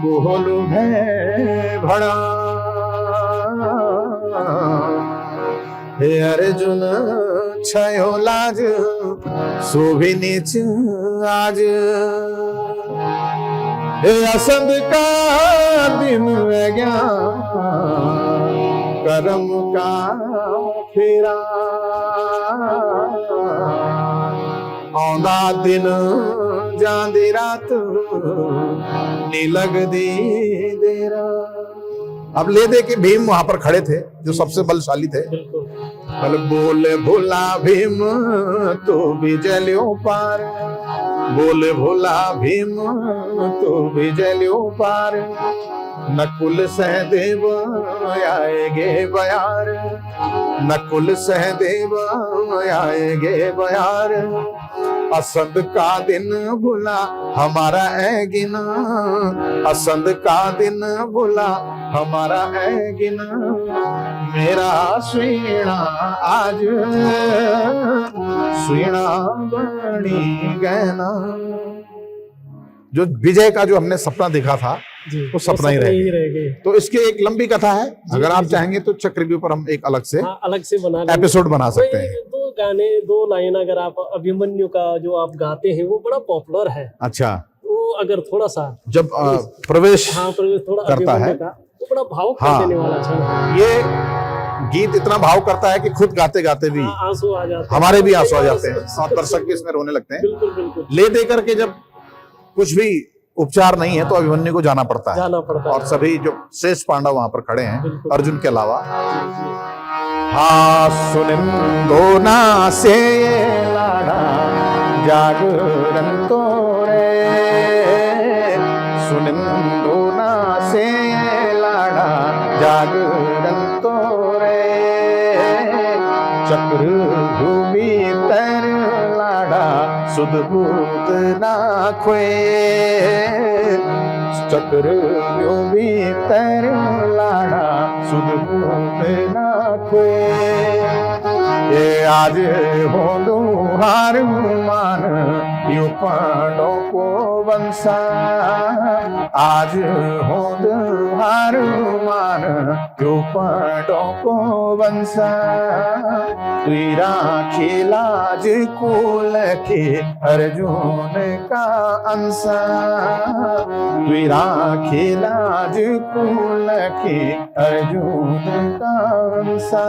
कोहलु है भड़ा, हे अर्जुन छयो लाज शोभि नीच आज, हे असंद का दिन गया कर्म का फेरा, आंदा दिन जांदी रात नी लगदी देरा। अब ले दे के भीम वहां पर खड़े थे जो सबसे बलशाली थे। बल बोले भोला भीम तो भी जलियो पार, बोले भोला भीम तो भी जलियो पार, नकुल सहदेव आएगे बयार, नकुल सहदेव आएगे बयार, असंद का दिन भुला हमारा है गिना, असंद का दिन भुला हमारा है गिना, मेरा स्वीणा आज स्वीणा बनी गहना। जो विजय का जो हमने सपना देखा था जी, वो सपना ही रह गए। तो इसकी एक लंबी कथा है, अगर आप चाहेंगे तो चक्रव्यूह पर हम एक अलग से हाँ, अलग से बना लेंगे। एपिसोड बना सकते कोई हैं। दो गाने, दो लाइन अगर आप अभिमन्यु का जो आप गाते हैं वो बड़ा पॉपुलर है, अच्छा, वो अगर थोड़ा सा जब प्रवेश हाँ प्रवेश थोड़ा करता है अभिमन्यु का, वो बड़ा भावुक हाँ, कर देने वाला क्षण है। ये गीत इतना भाव करता है कि खुद गाते गाते भी हाँ, आंसू आ जाते हैं, हमारे भी आंसू आ जाते हैं और दर्शक भी इसमें रोने लगते हैं। बिल्कुल बिल्कुल ले दे करके जब कुछ भी उपचार नहीं है तो अभिमन्यु को जाना पड़ता है, जाना पड़ता है। और सभी जो शेष पांडव वहां पर खड़े हैं बिल्कुल। अर्जुन के अलावा। जी, हाँ सुनिंदो ना से लाड़ा जागरण तोरे, सुनिंदो ना से लाड़ा जागरण तोरे, चक्र भूमि तर लाड़ा सुध बूत ना खोए, चक्र भूमि तर लाड़ा सुध बूत ना खोए, ये आज हो हार मान यू पांडों को वंशा, आज हो हार मान यू पांडों को वंशा, तुरा खिलाज कुल के अर्जुन का अंसा, तुरा खिलाज कुल के अर्जुन का अंसा,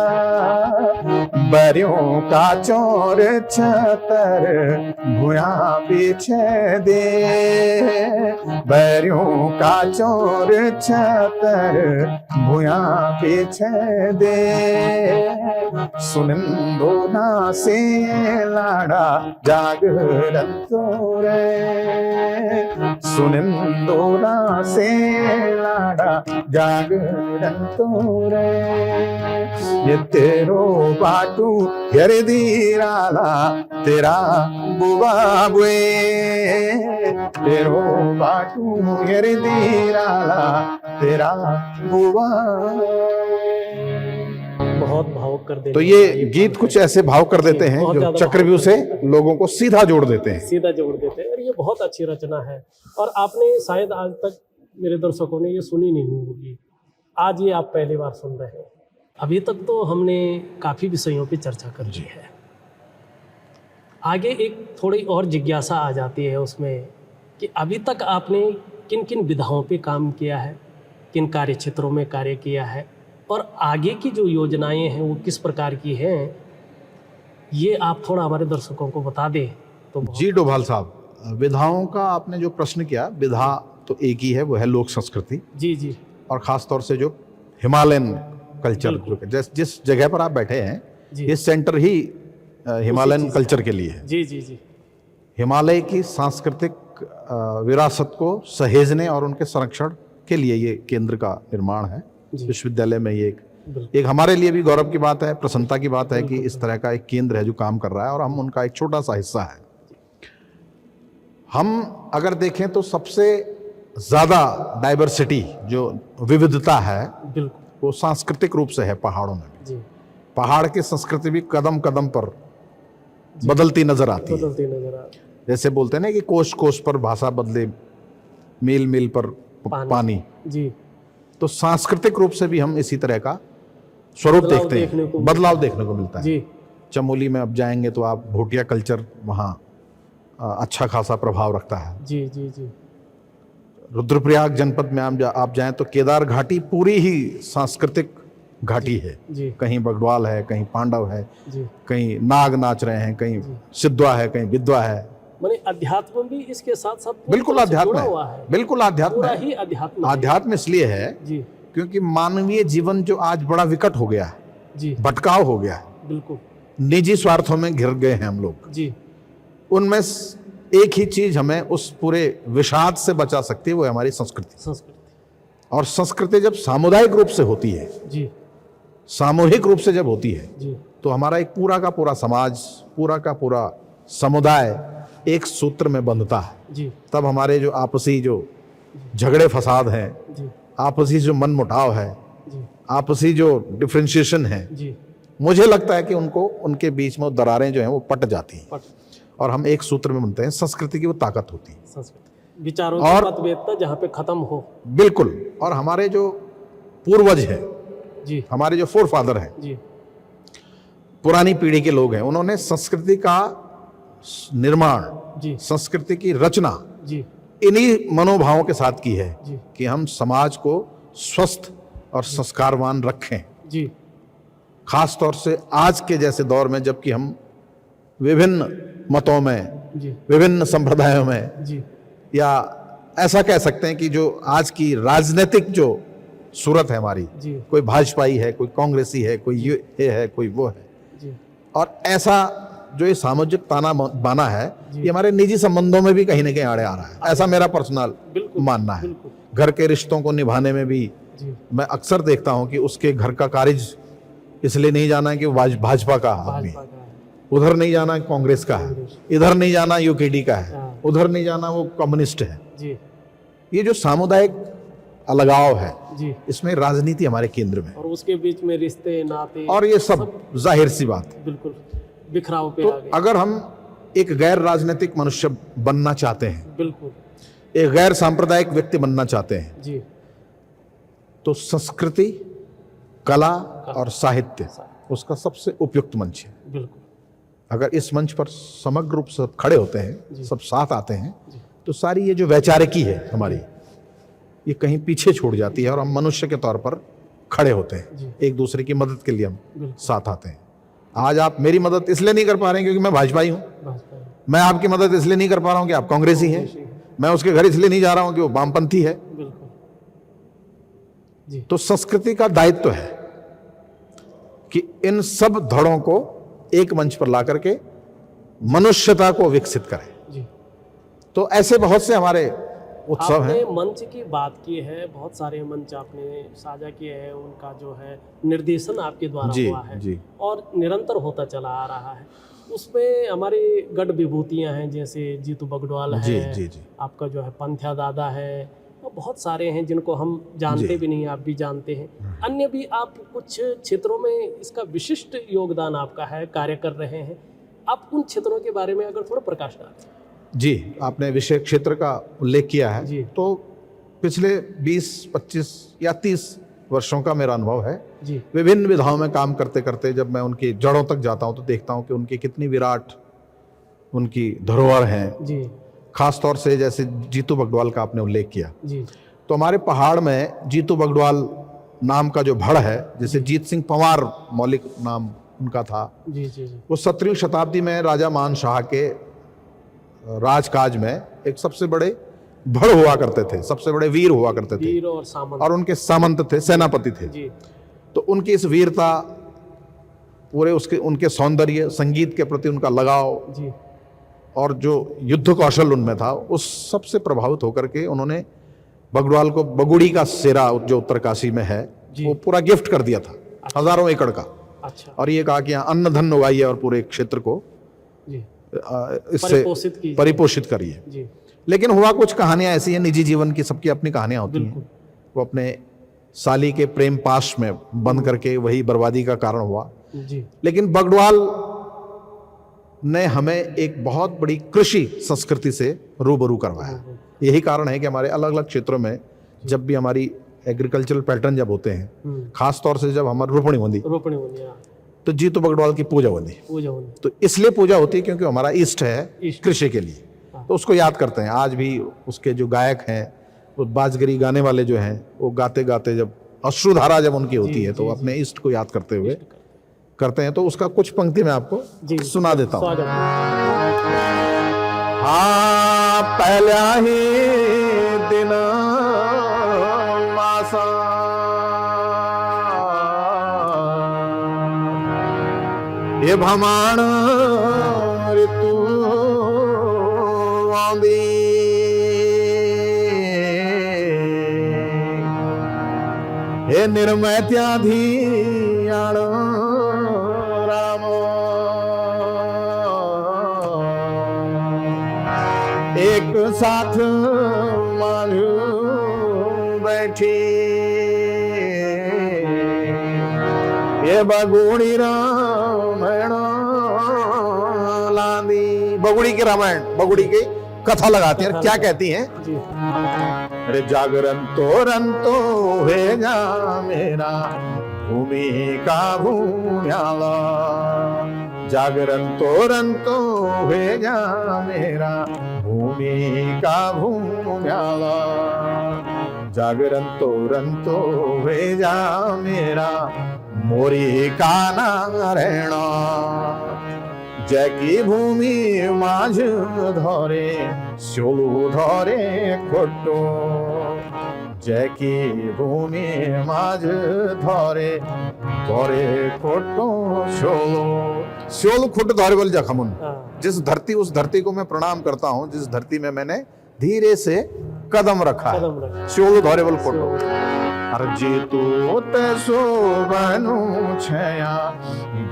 बरियों का चोर छतर भुया पीछे दे, बरियों का चोर छतर भुया पीछे दे, सुनिंदो ना से लाड़ा जागरण तोरे, सुनिंदो ना से लाड़ा जागरण तोरे, ये तेरो बाटू यारे धीराला तेरा बुआ बुए, तेरो बाटू यारे धीराला तेरा बुआ। बहुत भावुक कर देते तो ये गीत कुछ ऐसे भाव कर देते हैं बहुत जो ज्यादा चक्रव्यूह से लोगों को सीधा जोड़ देते हैं। सीधा जोड़ देते हैं, और ये बहुत अच्छी रचना है। और आपने शायद आज तक मेरे दर्शकों ने ये सुनी नहीं होगी, आज ये आप पहली बार सुन रहे हैं। अभी तक तो हमने काफ़ी विषयों पे चर्चा कर ली है, आगे एक थोड़ी और जिज्ञासा आ जाती है उसमें कि अभी तक आपने किन किन विधाओं पे काम किया है, किन कार्य क्षेत्रों में कार्य किया है, और आगे की जो योजनाएं हैं वो किस प्रकार की हैं, ये आप थोड़ा हमारे दर्शकों को बता दें तो जी डोभाल साहब, विधाओं का आपने जो प्रश्न किया, विधा तो एक ही है, वो है लोक संस्कृति। जी जी और ख़ास तौर से जो हिमालयन कल्चर, जो जिस जगह पर आप बैठे हैं ये सेंटर ही हिमालयन कल्चर के लिए है। जी जी जी हिमालय की सांस्कृतिक विरासत को सहेजने और उनके संरक्षण के लिए ये केंद्र का निर्माण है विश्वविद्यालय में। ये एक हमारे लिए भी गौरव की बात है, प्रसन्नता की बात है कि इस तरह का एक केंद्र है जो काम कर रहा है और हम उनका एक छोटा सा हिस्सा है। हम अगर देखें तो सबसे ज़्यादा डाइवर्सिटी, जो विविधता है, वो सांस्कृतिक रूप से है पहाड़ों में भी। पहाड़ की संस्कृति भी कदम कदम पर बदलती नजर आती है। जैसे बोलते हैं ना कि कोश कोश पर भाषा बदले, मील मील पर पानी। जी। तो सांस्कृतिक रूप से भी हम इसी तरह का स्वरूप देखते हैं, बदलाव देखने को मिलता है। जी। चमोली में अब जाएंगे तो आप भोटिया कल्चर वहाँ अच्छा खासा प्रभाव रखता है। जी जी जी। रुद्रप्रयाग जनपद में आप जाएं तो केदार घाटी पूरी ही सांस्कृतिक घाटी है। जी। कहीं बगड़वाल है, कहीं पांडव है, जी। कहीं नाग नाच रहे हैं, कहीं सिद्धवा है, कहीं विधवा है। माने अध्यात्म भी इसके साथ साथ बिल्कुल अध्यात्म है, बिल्कुल अध्यात्म है। अध्यात्म इसलिए है जी क्योंकि मानवीय जीवन जो आज बड़ा विकट हो गया है, जी, भटकाव हो गया है, बिल्कुल निजी स्वार्थों में घिर गए हैं हम लोग। जी। उनमें एक ही चीज हमें उस पूरे विषाद से बचा सकती है, वो है हमारी संस्कृति। और संस्कृति जब सामुदायिक रूप से होती है, जी सामूहिक रूप से जब होती है, जी तो हमारा एक पूरा का पूरा समाज, पूरा का पूरा समुदाय एक सूत्र में बंधता है। जी तब हमारे जो आपसी जो झगड़े फसाद हैं, जी आपसी जो मन मुटाव है, जी आपसी जो डिफ्रेंशिएशन है, जी मुझे लगता है कि उनके बीच में वो दरारें जो हैं वो पट जाती हैं पट और हम एक सूत्र में बनते हैं। संस्कृति की वो ताकत होती है। संस्कृति विचारों और- की मतभेदता जहाँ पे खत्म हो। बिल्कुल। और हमारे जो पूर्वज हैं, जी हमारे जो फोरफादर हैं, जी पुरानी पीढ़ी के लोग हैं, उन्होंने संस्कृति का निर्माण, जी संस्कृति की रचना जी इन्हीं मनोभावों के साथ की है जी कि हम समाज को स्वस्थ और संस्कारवान रखें। जी खास तौर से आज के जैसे दौर में, जबकि हम विभिन्न मतों में, जी विभिन्न संप्रदायों में, जी या ऐसा कह सकते हैं कि जो आज की राजनीतिक जो सूरत है हमारी, जी कोई भाजपाई है, कोई कांग्रेसी है, कोई ये है, कोई वो है, जी और ऐसा जो ये सामाजिक ताना बाना है, जी। ये हमारे निजी संबंधों में भी कहीं ना कहीं आड़े आ रहा है। ऐसा मेरा पर्सनल बिल्कुल मानना है। बिल्कुल घर के रिश्तों को निभाने में भी जी मैं अक्सर देखता हूं कि उसके घर का कार्य इसलिए नहीं जाना है कि वो भाजपा का आदमी है, भाजपा का है। उधर नहीं जाना कांग्रेस का है, इधर नहीं जाना यूकेडी का है, हाँ। उधर नहीं जाना वो कम्युनिस्ट है। जी ये जो सामुदायिक अलगाव है, जी इसमें राजनीति हमारे केंद्र में है। और उसके बीच में रिश्ते नाते और ये सब जाहिर सी बात है। बिल्कुल बिखराव पे तो आ गए। अगर हम एक गैर राजनीतिक मनुष्य बनना चाहते हैं, बिल्कुल एक गैर सांप्रदायिक व्यक्ति बनना चाहते हैं, जी तो संस्कृति, कला और साहित्य उसका सबसे उपयुक्त मंच है। बिल्कुल अगर इस मंच पर समग्र रूप से खड़े होते हैं, जी। सब साथ आते हैं, जी तो सारी ये जो वैचारिकी है हमारी, ये कहीं पीछे छूट जाती है और हम मनुष्य के तौर पर खड़े होते हैं। जी एक दूसरे की मदद के लिए हम बिल्कुल साथ आते हैं। आज आप मेरी मदद इसलिए नहीं कर पा रहे हैं क्योंकि मैं भाजपाई हूँ, भाजपा मैं आपकी मदद इसलिए नहीं कर पा रहा हूँ कि आप कांग्रेसी हैं, है। मैं उसके घर इसलिए नहीं जा रहा हूँ कि वो वामपंथी है। बिल्कुल जी तो संस्कृति का दायित्व है कि इन सब धड़ों को एक मंच पर ला करके मनुष्यता को विकसित करें। जी तो ऐसे बहुत से हमारे उत्सव हैं। आपने मंच की बात की है, बहुत सारे मंच आपने साझा किए हैं, उनका जो है निर्देशन आपके द्वारा जी हुआ है जी और निरंतर होता चला आ रहा है। उसमें हमारी गढ़ विभूतियां हैं, जैसे जीतू बगडवाल जी है, जी जी आपका जो है पंथ्या दादा है, और बहुत सारे हैं जिनको हम जानते जी। भी नहीं, आप भी जानते हैं। अन्य भी आप कुछ क्षेत्रों में इसका विशिष्ट योगदान आपका है, कार्य कर रहे हैं। आप उन क्षेत्रों के बारे में अगर थोड़ा प्रकाश डालें। जी, आपने विषय क्षेत्र का उल्लेख किया है। जी। तो पिछले 20, 25 या 30 वर्षों का मेरा अनुभव है। जी विभिन्न विधाओं में काम करते करते जब मैं उनकी जड़ों तक जाता हूं तो देखता हूं कि उनकी कितनी विराट उनकी धरोहर हैं। जी खास तौर से जैसे जीतू बगडवाल का आपने उल्लेख किया, जी तो हमारे पहाड़ में जीतू बगडवाल नाम का जो भड़ है, जैसे जीत सिंह पंवार मौलिक नाम उनका था, जी जी जी वो 17वीं शताब्दी में राजा मान शाह के राजकाज में एक सबसे बड़े भड़ हुआ करते थे, सबसे बड़े वीर हुआ करते थे, वीर और सामंत। और उनके सामंत थे, सेनापति थे। जी तो उनकी इस वीरता, पूरे उसके उनके सौंदर्य, संगीत के प्रति उनका लगाव जी और जो युद्ध कौशल उनमें था, उस सबसे प्रभावित होकर के उन्होंने बगडवाल को बगुड़ी का सेरा जो उत्तरकाशी में है, जी। वो पूरा गिफ्ट कर दिया था, हजारों एकड़ का। अच्छा और ये कहा कि यहाँ अन्न धन उगाइए और पूरे क्षेत्र को जी इससे परिपोषित कीजिए। परिपोषित करिए। जी लेकिन हुआ कुछ कहानियां ऐसी हैं, निजी जीवन की सबकी अपनी कहानियां होती हैं। बिल्कुल। वो अपने साली के प्रेम पाश में बंद करके वही बर्बादी का कारण हुआ। जी लेकिन बगडवाल ने हमें एक बहुत बड़ी कृषि संस्कृति से रूबरू करवाया। यही कारण है कि हमारे अलग अलग क्षेत्रों में जब भी हमारी एग्रीकल्चरल पैटर्न जब होते हैं, खास तौर से जब हमारी रोपणी होती, रोपणी होनी है, तो जीतू बगडवाल की पूजा होती। पूजा होनी। तो इसलिए पूजा होती है क्योंकि हमारा इष्ट है इष्ट। कृषि के लिए, हाँ। तो उसको याद करते हैं। आज भी उसके जो गायक हैं, वो बाजगरी गाने वाले जो हैं, वो गाते गाते जब अश्रुधारा जब उनकी होती है, तो जी, अपने इष्ट को याद करते हुए करते हैं। तो उसका कुछ पंक्ति मैं आपको जी सुना देता हूँ। स्वागत हाँ, पहला ही दिन मासा ये भमाण ऋतु आंदी એ નિર્મય ત્યાંથી આણો રામ એક સાથ મારું બેઠી એ બગુડી રામાયણ लांदी। बगुड़ी की रामायण, बगुड़ी की कथा लगाती है, क्या कहती हैं? अरे जागरण तो रंतो है जा मेरा भूमि का भूम्याला, जागरण तो रंतो है जा मेरा भूमि का भूम्याला, जागरण तो रंतो है जा मेरा मोरी का नारायण, जय की भूमि माझ धरे शोलू धरे खोटो, जय की भूमि माझ धरे धरे खोटो शोलू, शोलू खोटो धरे बोल जखमुन। जिस धरती, उस धरती को मैं प्रणाम करता हूँ जिस धरती में मैंने धीरे से कदम रखा है, शोलू धरे बोल खोटो। अर्जितु ते शोभनु छया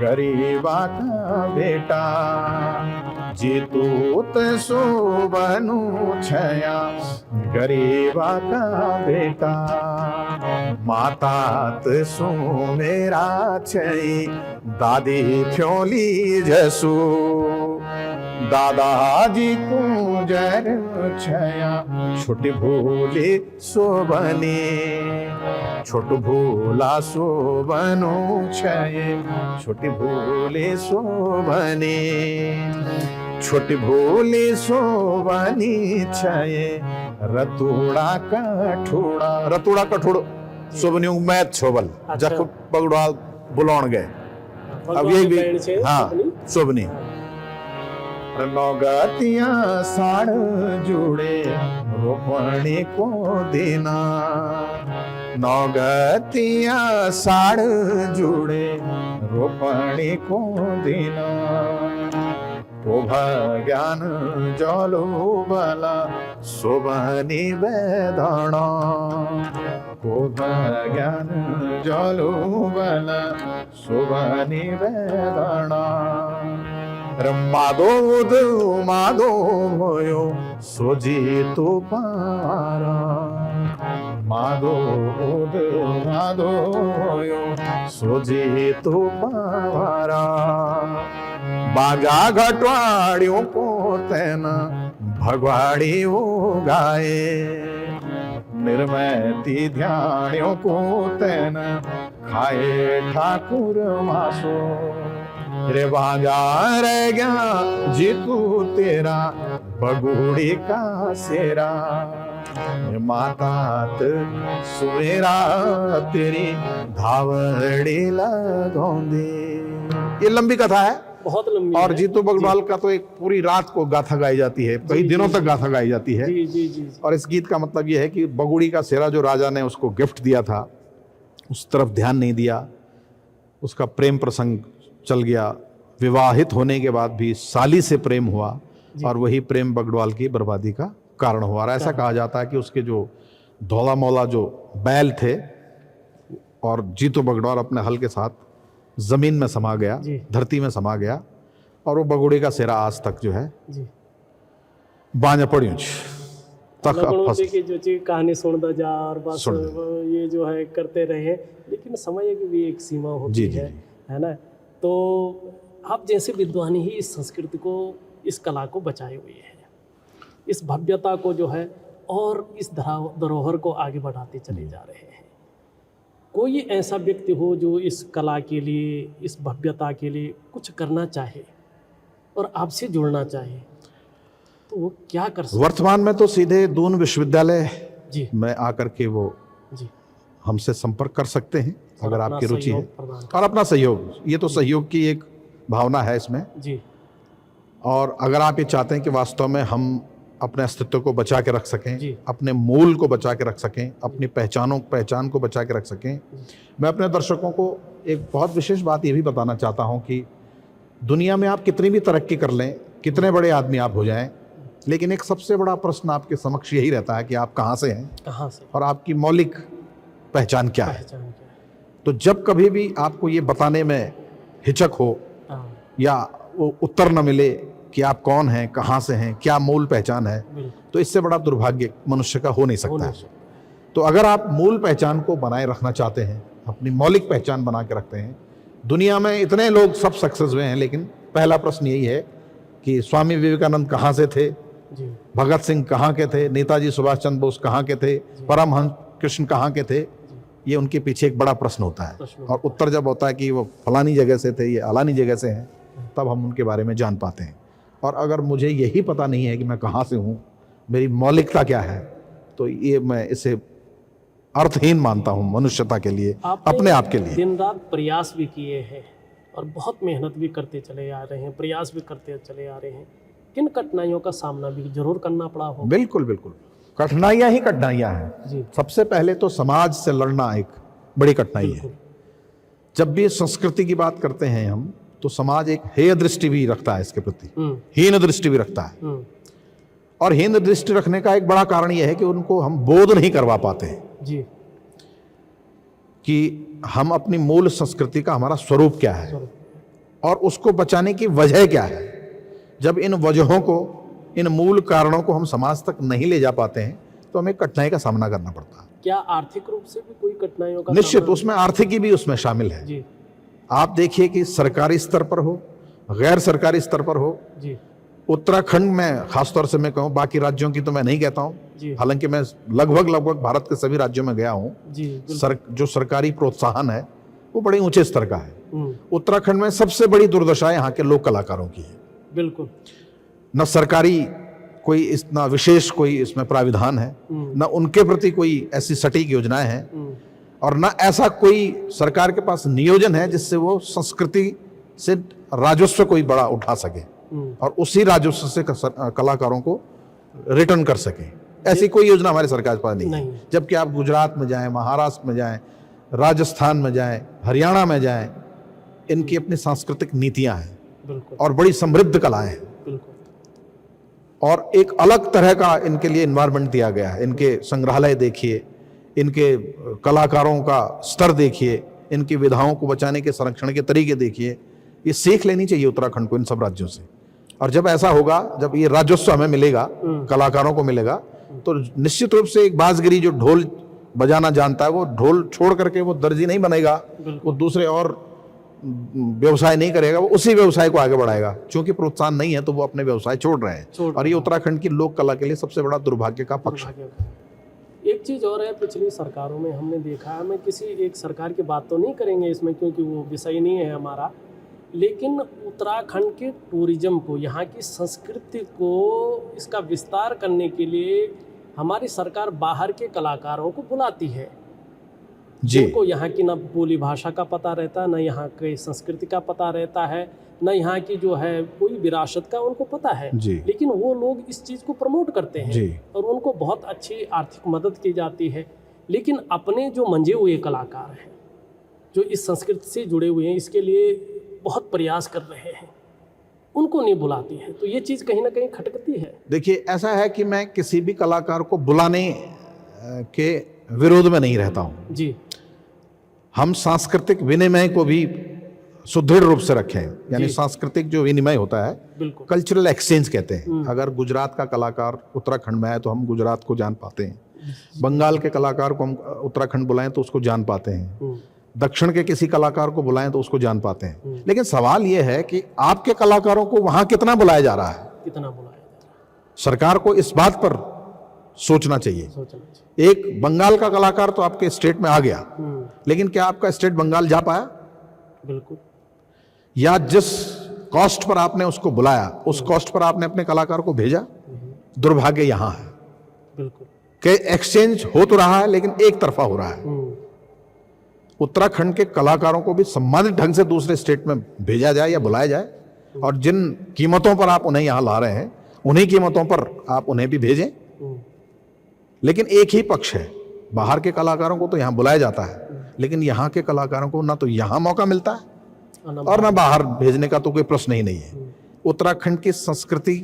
गरीबा का बेटा, जीतू ते शोभनु छया गरीबा का बेटा, माता सो मेरा छई दादी फ्योली जसू, दादाजी को जर छया छोटी भूली शोभनी, छोट भूला शोभनु छये छोटी भूली शोभनी, छोटी भूली शोभनी छये रतुड़ा कठोड़ा, रतुड़ा कठोड़ शोभनियों मैथ शोभल जख बगड़वाल बुलाउण गए। अब ये भी हाँ शोभनी नौगतिया साड़ जुड़े रोपणी को देना, नौगतिया साड़ जुड़े रोपणी को देना, ज्ञान जलो बला शोभनी वेदना, ज्ञान जलो बला शोभनी वेदना, माधोद माधो भयो सोजी तो पारा, माधोद माधो भयो सोजी तो पारा, बाजा घटवाड़ियों को तेना भगवाड़ी हो गाए, निर्मयती ध्यानियों को तेना खाए ठाकुर मासो, रे बाजा रह गया जीतू तेरा बगुड़ी का सेरा, माता सुवेरा तेरी धावड़ी लगोंदी। ये लंबी कथा है, बहुत लंबी और है। जीतू बगड़वाल का तो एक पूरी रात को गाथा गाई जाती है, कई दिनों तक गाथा गाई जाती है। जी, जी, जी। और इस गीत का मतलब ये है कि बगुड़ी का सेरा जो राजा ने उसको गिफ्ट दिया था उस तरफ ध्यान नहीं दिया, उसका प्रेम प्रसंग चल गया, विवाहित होने के बाद भी साली से प्रेम हुआ और वही प्रेम बगड़वाल की बर्बादी का कारण हुआ। और ऐसा कहा जाता है कि उसके जो धौला मौला जो बैल थे और जीतू बगड़वाल अपने हल के साथ जमीन में समा गया, धरती में समा गया, और वो बगुड़ी का सेरा आज तक जो है बांझ पड़ियों तक की जो चीज कहानी सुनता जा और बस ये जो है करते रहे, लेकिन समय की भी एक सीमा होती है ना। तो आप जैसे विद्वान ही इस संस्कृति को, इस कला को बचाए हुए हैं, इस भव्यता को जो है और इस धरोहर को आगे बढ़ाते चले जा रहे हैं। कोई ऐसा व्यक्ति हो जो इस कला के लिए, इस भव्यता के लिए कुछ करना चाहे और आपसे जुड़ना चाहे, तो वो क्या कर सकते? वर्तमान में तो सीधे दून विश्वविद्यालय जी में आकर के वो जी हमसे संपर्क कर सकते हैं अगर आपकी रुचि है, और और अपना सहयोग, ये तो सहयोग की एक भावना है इसमें जी। और अगर आप ये चाहते हैं कि वास्तव में हम अपने अस्तित्व को बचा के रख सकें, अपने मूल को बचा के रख सकें, अपनी पहचान को बचा के रख सकें, मैं अपने दर्शकों को एक बहुत विशेष बात ये भी बताना चाहता हूँ कि दुनिया में आप कितनी भी तरक्की कर लें, कितने बड़े आदमी आप हो जाएं, लेकिन एक सबसे बड़ा प्रश्न आपके समक्ष यही रहता है कि आप कहाँ से हैं, कहाँ से, और आपकी मौलिक पहचान क्या है। पहचान क्या है। तो जब कभी भी आपको ये बताने में हिचक हो हाँ, या वो उत्तर न मिले कि आप कौन हैं, कहाँ से हैं, क्या मूल पहचान है, बिल्कुल तो इससे बड़ा दुर्भाग्य मनुष्य का हो नहीं हो सकता नहीं है। सकता। तो अगर आप मूल पहचान को बनाए रखना चाहते हैं, अपनी मौलिक पहचान बना के रखते हैं, दुनिया में इतने लोग सब सक्सेस हुए हैं, लेकिन पहला प्रश्न यही है कि स्वामी विवेकानंद कहाँ से थे, जी भगत सिंह कहाँ के थे, नेताजी सुभाष चंद्र बोस कहाँ के थे, परमहंस कृष्ण कहाँ के थे, ये उनके पीछे एक बड़ा प्रश्न होता है। प्रश्न और उत्तर जब होता है कि वो फलानी जगह से थे, ये अलानी जगह से हैं, तब हम उनके बारे में जान पाते हैं। और अगर मुझे यही पता नहीं है कि मैं कहाँ से हूँ, मेरी मौलिकता क्या है, तो ये मैं इसे अर्थहीन मानता हूँ मनुष्यता के लिए, आपने अपने आप के लिए। दिन रात प्रयास भी किए हैं और बहुत मेहनत भी करते चले आ रहे हैं, प्रयास भी करते चले आ रहे हैं। किन कठिनाइयों का सामना भी जरूर करना पड़ा होगा। बिल्कुल बिल्कुल, कठिनाइयाँ ही कठिनाइयाँ हैं। जी सबसे पहले तो समाज से लड़ना एक बड़ी कठिनाई है। बिल्कुल। जब भी संस्कृति की बात करते हैं हम, तो समाज एक हेय दृष्टि भी रखता है इसके प्रति, हम्म हीन दृष्टि भी रखता है। हम्म, और हीन दृष्टि रखने का एक बड़ा कारण यह है कि उनको हम बोध नहीं करवा पाते हैं जी कि हम अपनी मूल संस्कृति का हमारा स्वरूप क्या है जरूर। और उसको बचाने की वजह क्या है। जब इन वजहों को, इन मूल कारणों को हम समाज तक नहीं ले जा पाते हैं, तो हमें कठिनाई का सामना करना पड़ता है। क्या आर्थिक रूप से भी कोई कठिनाइयों का निश्चित सामना- उसमें आर्थिकी भी उसमें शामिल है। जी आप देखिए कि सरकारी स्तर पर हो, गैर सरकारी स्तर पर हो, जी उत्तराखंड में खासतौर से मैं कहूँ, बाकी राज्यों की तो मैं नहीं कहता हूँ, जी हालांकि मैं लगभग भारत के सभी राज्यों में गया हूँ। जी बिल्कुल। जो सरकारी प्रोत्साहन है वो बड़े ऊंचे स्तर का है। हम्म, उत्तराखंड में सबसे बड़ी दुर्दशा यहाँ के लोक कलाकारों की है। बिल्कुल। न सरकारी कोई इतना विशेष कोई इसमें प्राविधान है, न उनके प्रति कोई ऐसी सटीक योजनाएं हैं, हम्म, और न ऐसा कोई सरकार के पास नियोजन है जिससे वो संस्कृति से राजस्व कोई बड़ा उठा सके और उसी राजस्व से कलाकारों को रिटर्न कर सके। ऐसी कोई योजना हमारी सरकार के पास नहीं है। जबकि आप गुजरात में जाएं, महाराष्ट्र में जाएं, राजस्थान में जाएं, हरियाणा में जाएं, इनकी अपनी सांस्कृतिक नीतियां हैं बिल्कुल और बड़ी समृद्ध कलाएं हैं बिल्कुल। और एक अलग तरह का इनके लिए एनवायरनमेंट दिया गया है। इनके संग्रहालय देखिए, इनके कलाकारों का स्तर देखिए, इनकी विधाओं को बचाने के संरक्षण के तरीके देखिए। ये सीख लेनी चाहिए उत्तराखंड को इन सब राज्यों से। और जब ऐसा होगा, जब ये राजस्व हमें मिलेगा, कलाकारों को मिलेगा, तो निश्चित रूप से एक बाजगिरी जो ढोल बजाना जानता है, वो ढोल छोड़ करके वो दर्जी नहीं बनेगा, वो दूसरे और व्यवसाय नहीं करेगा, वो उसी व्यवसाय को आगे बढ़ाएगा। क्योंकि प्रोत्साहन नहीं है तो वो अपने व्यवसाय छोड़ रहे हैं। और ये उत्तराखंड की लोक कला के लिए सबसे बड़ा दुर्भाग्य का पक्ष है। एक चीज़ और है, पिछली सरकारों में हमने देखा है, मैं किसी एक सरकार की बात तो नहीं करेंगे इसमें क्योंकि वो विषय नहीं है हमारा, लेकिन उत्तराखंड के टूरिज्म को, यहाँ की संस्कृति को, इसका विस्तार करने के लिए हमारी सरकार बाहर के कलाकारों को बुलाती है, जिनको यहाँ की ना बोली भाषा का पता रहता है, ना यहाँ की संस्कृति का पता रहता है, ना यहाँ की जो है कोई विरासत का उनको पता है, लेकिन वो लोग इस चीज़ को प्रमोट करते हैं और उनको बहुत अच्छी आर्थिक मदद की जाती है। लेकिन अपने जो मंजे हुए कलाकार हैं, जो इस संस्कृति से जुड़े हुए हैं, इसके लिए बहुत प्रयास कर रहे हैं, उनको नहीं बुलाती है। तो ये चीज़ कहीं ना कहीं खटकती है। देखिए, ऐसा है कि मैं किसी भी कलाकार को बुलाने के विरोध में नहीं रहता हूँ जी। हम सांस्कृतिक विनिमय को भी सुदृढ़ रूप से रखें, यानी सांस्कृतिक जो विनिमय होता है, कल्चरल एक्सचेंज कहते हैं। अगर गुजरात का कलाकार उत्तराखंड में आए तो हम गुजरात को जान पाते हैं, बंगाल के कलाकार को हम उत्तराखंड बुलाएं तो उसको जान पाते हैं, दक्षिण के किसी कलाकार को बुलाएं तो उसको जान पाते हैं। लेकिन सवाल यह है कि आपके कलाकारों को वहां कितना बुलाया जा रहा है, कितना बुलाया जा रहा है। सरकार को इस बात पर सोचना चाहिए। एक बंगाल का कलाकार तो आपके स्टेट में आ गया, लेकिन क्या आपका स्टेट बंगाल जा पाया? बिल्कुल। या जिस कॉस्ट पर आपने उसको बुलाया, उस कॉस्ट पर आपने अपने कलाकार को भेजा? दुर्भाग्य यहां है। बिल्कुल। कि एक्सचेंज हो तो रहा है, लेकिन एक तरफा हो रहा है। उत्तराखंड के कलाकारों को भी सम्मानित ढंग से दूसरे स्टेट में भेजा जाए या बुलाया जाए, और जिन कीमतों पर आप उन्हें यहां ला रहे हैं, उन्हीं कीमतों पर आप उन्हें भी भेजें। लेकिन एक ही पक्ष है, बाहर के कलाकारों को तो यहाँ बुलाया जाता है, लेकिन यहाँ के कलाकारों को ना तो यहाँ मौका मिलता है और ना बाहर भेजने का तो कोई प्रश्न ही नहीं है। उत्तराखंड की संस्कृति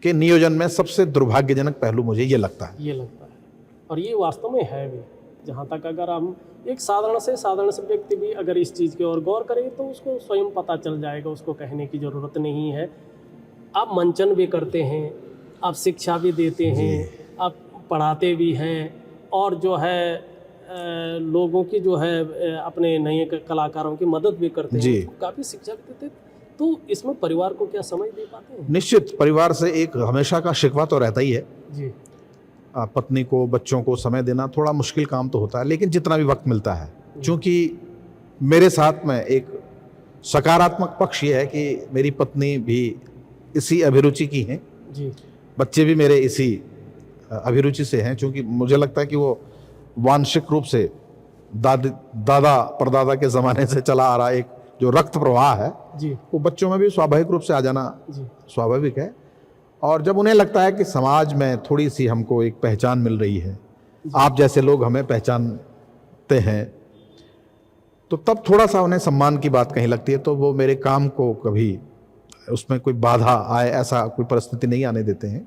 के नियोजन में सबसे दुर्भाग्यजनक पहलू मुझे ये लगता है। और ये वास्तव में है भी। जहाँ तक अगर हम एक साधारण से व्यक्ति भी अगर इस चीज़ की ओर गौर करें तो उसको स्वयं पता चल जाएगा, उसको कहने की ज़रूरत नहीं है। आप मंचन भी करते हैं, आप शिक्षा भी देते हैं, आप पढ़ाते भी हैं, और जो है लोगों की जो है अपने नए कलाकारों की मदद भी करते हैं, काफ़ी शिक्षा भी देते हैं। तो इसमें परिवार को क्या समझ दे पाते हैं? निश्चित परिवार से एक हमेशा का शिकवा तो रहता ही है जी। पत्नी को, बच्चों को समय देना थोड़ा मुश्किल काम तो होता है, लेकिन जितना भी वक्त मिलता है, क्योंकि मेरे साथ में एक सकारात्मक पक्ष ये है कि मेरी पत्नी भी इसी अभिरुचि की हैं जी। बच्चे भी मेरे इसी अभिरुचि से हैं, क्योंकि मुझे लगता है कि वो वांशिक रूप से दादा परदादा के ज़माने से चला आ रहा एक जो रक्त प्रवाह है जी, वो बच्चों में भी स्वाभाविक रूप से आ जाना जी, स्वाभाविक है। और जब उन्हें लगता है कि समाज में थोड़ी सी हमको एक पहचान मिल रही है, आप जैसे लोग हमें पहचानते हैं, तो तब थोड़ा सा उन्हें सम्मान की बात कहीं लगती है, तो वो मेरे काम को कभी उसमें कोई बाधा आए ऐसा कोई परिस्थिति नहीं आने देते हैं।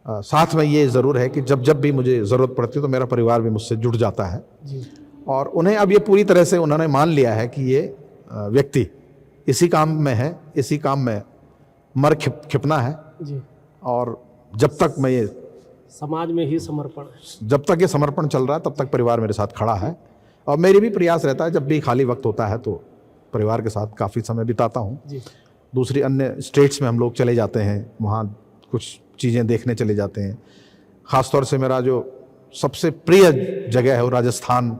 साथ में ये ज़रूर है कि जब भी मुझे ज़रूरत पड़ती है तो मेरा परिवार भी मुझसे जुड़ जाता है जी। और उन्हें अब ये पूरी तरह से उन्होंने मान लिया है कि ये व्यक्ति इसी काम में है, इसी काम में मर खिपना है जी। और जब तक मैं ये समाज में ही समर्पण, जब तक ये समर्पण चल रहा है तब तक परिवार मेरे साथ खड़ा है। और मेरी भी प्रयास रहता है जब भी खाली वक्त होता है तो परिवार के साथ काफ़ी समय बिताता हूँ। दूसरी अन्य स्टेट्स में हम लोग चले जाते हैं, वहाँ कुछ चीज़ें देखने चले जाते हैं। ख़ासतौर से मेरा जो सबसे प्रिय जगह है वो राजस्थान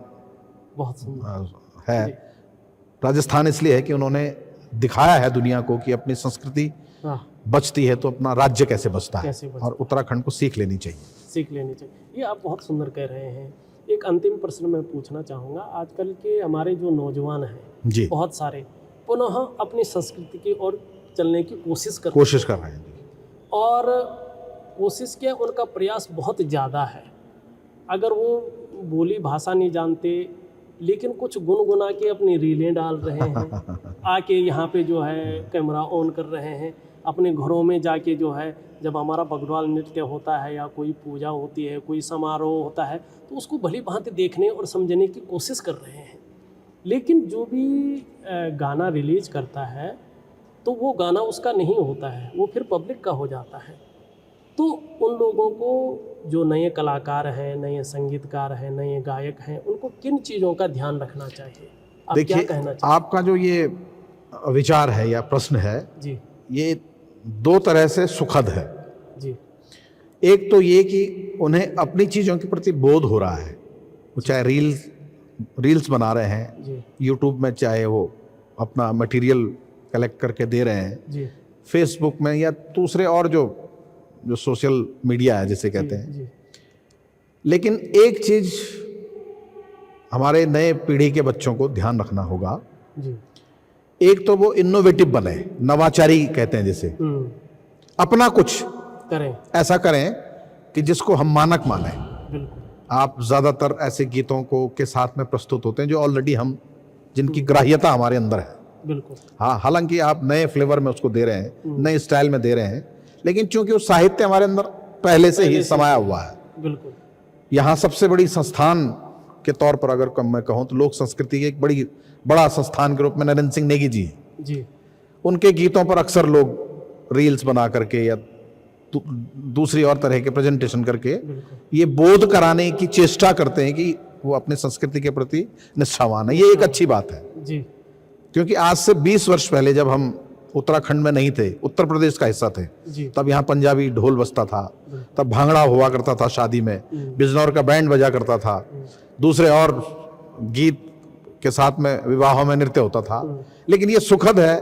बहुत सुंदर है। राजस्थान इसलिए है कि उन्होंने दिखाया है दुनिया को कि अपनी संस्कृति बचती है तो अपना राज्य कैसे बचता है, और उत्तराखंड को सीख लेनी चाहिए। ये आप बहुत सुंदर कह रहे हैं। एक अंतिम प्रश्न मैं पूछना चाहूँगा, आजकल के हमारे जो नौजवान हैं जी, बहुत सारे पुनः अपनी संस्कृति की ओर चलने की कोशिश कर रहे हैं, और कोशिश क्या, उनका प्रयास बहुत ज़्यादा है। अगर वो बोली भाषा नहीं जानते लेकिन कुछ गुनगुना के अपनी रीलें डाल रहे हैं, आके यहाँ पे जो है कैमरा ऑन कर रहे हैं, अपने घरों में जाके जो है जब हमारा बगरवाल नृत्य होता है या कोई पूजा होती है, कोई समारोह होता है, तो उसको भली भांति देखने और समझने की कोशिश कर रहे हैं। लेकिन जो भी गाना रिलीज करता है तो वो गाना उसका नहीं होता है, वो फिर पब्लिक का हो जाता है। तो उन लोगों को जो नए कलाकार हैं, नए संगीतकार हैं, नए गायक हैं, उनको किन चीज़ों का ध्यान रखना चाहिए? आप क्या कहना चाहिए? आपका जो ये विचार है या प्रश्न है जी, ये दो तरह से सुखद है जी। एक तो ये कि उन्हें अपनी चीज़ों के प्रति बोध हो रहा है, वो चाहे रील्स बना रहे हैं यूट्यूब में, चाहे वो अपना मटेरियल कलेक्ट करके दे रहे हैं जी, फेसबुक में या दूसरे और जो सोशल मीडिया है जिसे कहते हैं। जी। लेकिन एक चीज़ हमारे नए पीढ़ी के बच्चों को ध्यान रखना होगा जी। एक तो वो इनोवेटिव बने, नवाचारी कहते हैं जिसे, अपना कुछ करें, ऐसा करें कि जिसको हम मानक माने। बिल्कुल। आप ज़्यादातर ऐसे गीतों को के साथ में प्रस्तुत होते हैं जो ऑलरेडी हम जिनकी ग्राह्यता हमारे अंदर है। बिल्कुल। हाँ, हालांकि आप नए फ्लेवर में उसको दे रहे हैं, नए स्टाइल में दे रहे हैं, लेकिन चूंकि वो साहित्य हमारे अंदर पहले से ही समाया हुआ है। बिल्कुल। यहाँ सबसे बड़ी संस्थान के तौर पर अगर मैं कहूँ तो लोक संस्कृति के एक बड़ा संस्थान के रूप में नरेंद्र सिंह नेगी जी। उनके गीतों पर अक्सर लोग रील्स बना करके या दूसरी और तरह के प्रेजेंटेशन करके ये बोध कराने की चेष्टा करते हैं कि वो अपने संस्कृति के प्रति निष्ठावान है। ये एक अच्छी बात है जी। क्योंकि आज से 20 वर्ष पहले जब हम उत्तराखंड में नहीं थे, उत्तर प्रदेश का हिस्सा थे, तब यहाँ पंजाबी ढोल बजता था, तब भांगड़ा हुआ करता था शादी में, बिजनौर का बैंड बजा करता था, दूसरे और गीत के साथ में विवाहों में नृत्य होता था। लेकिन ये सुखद है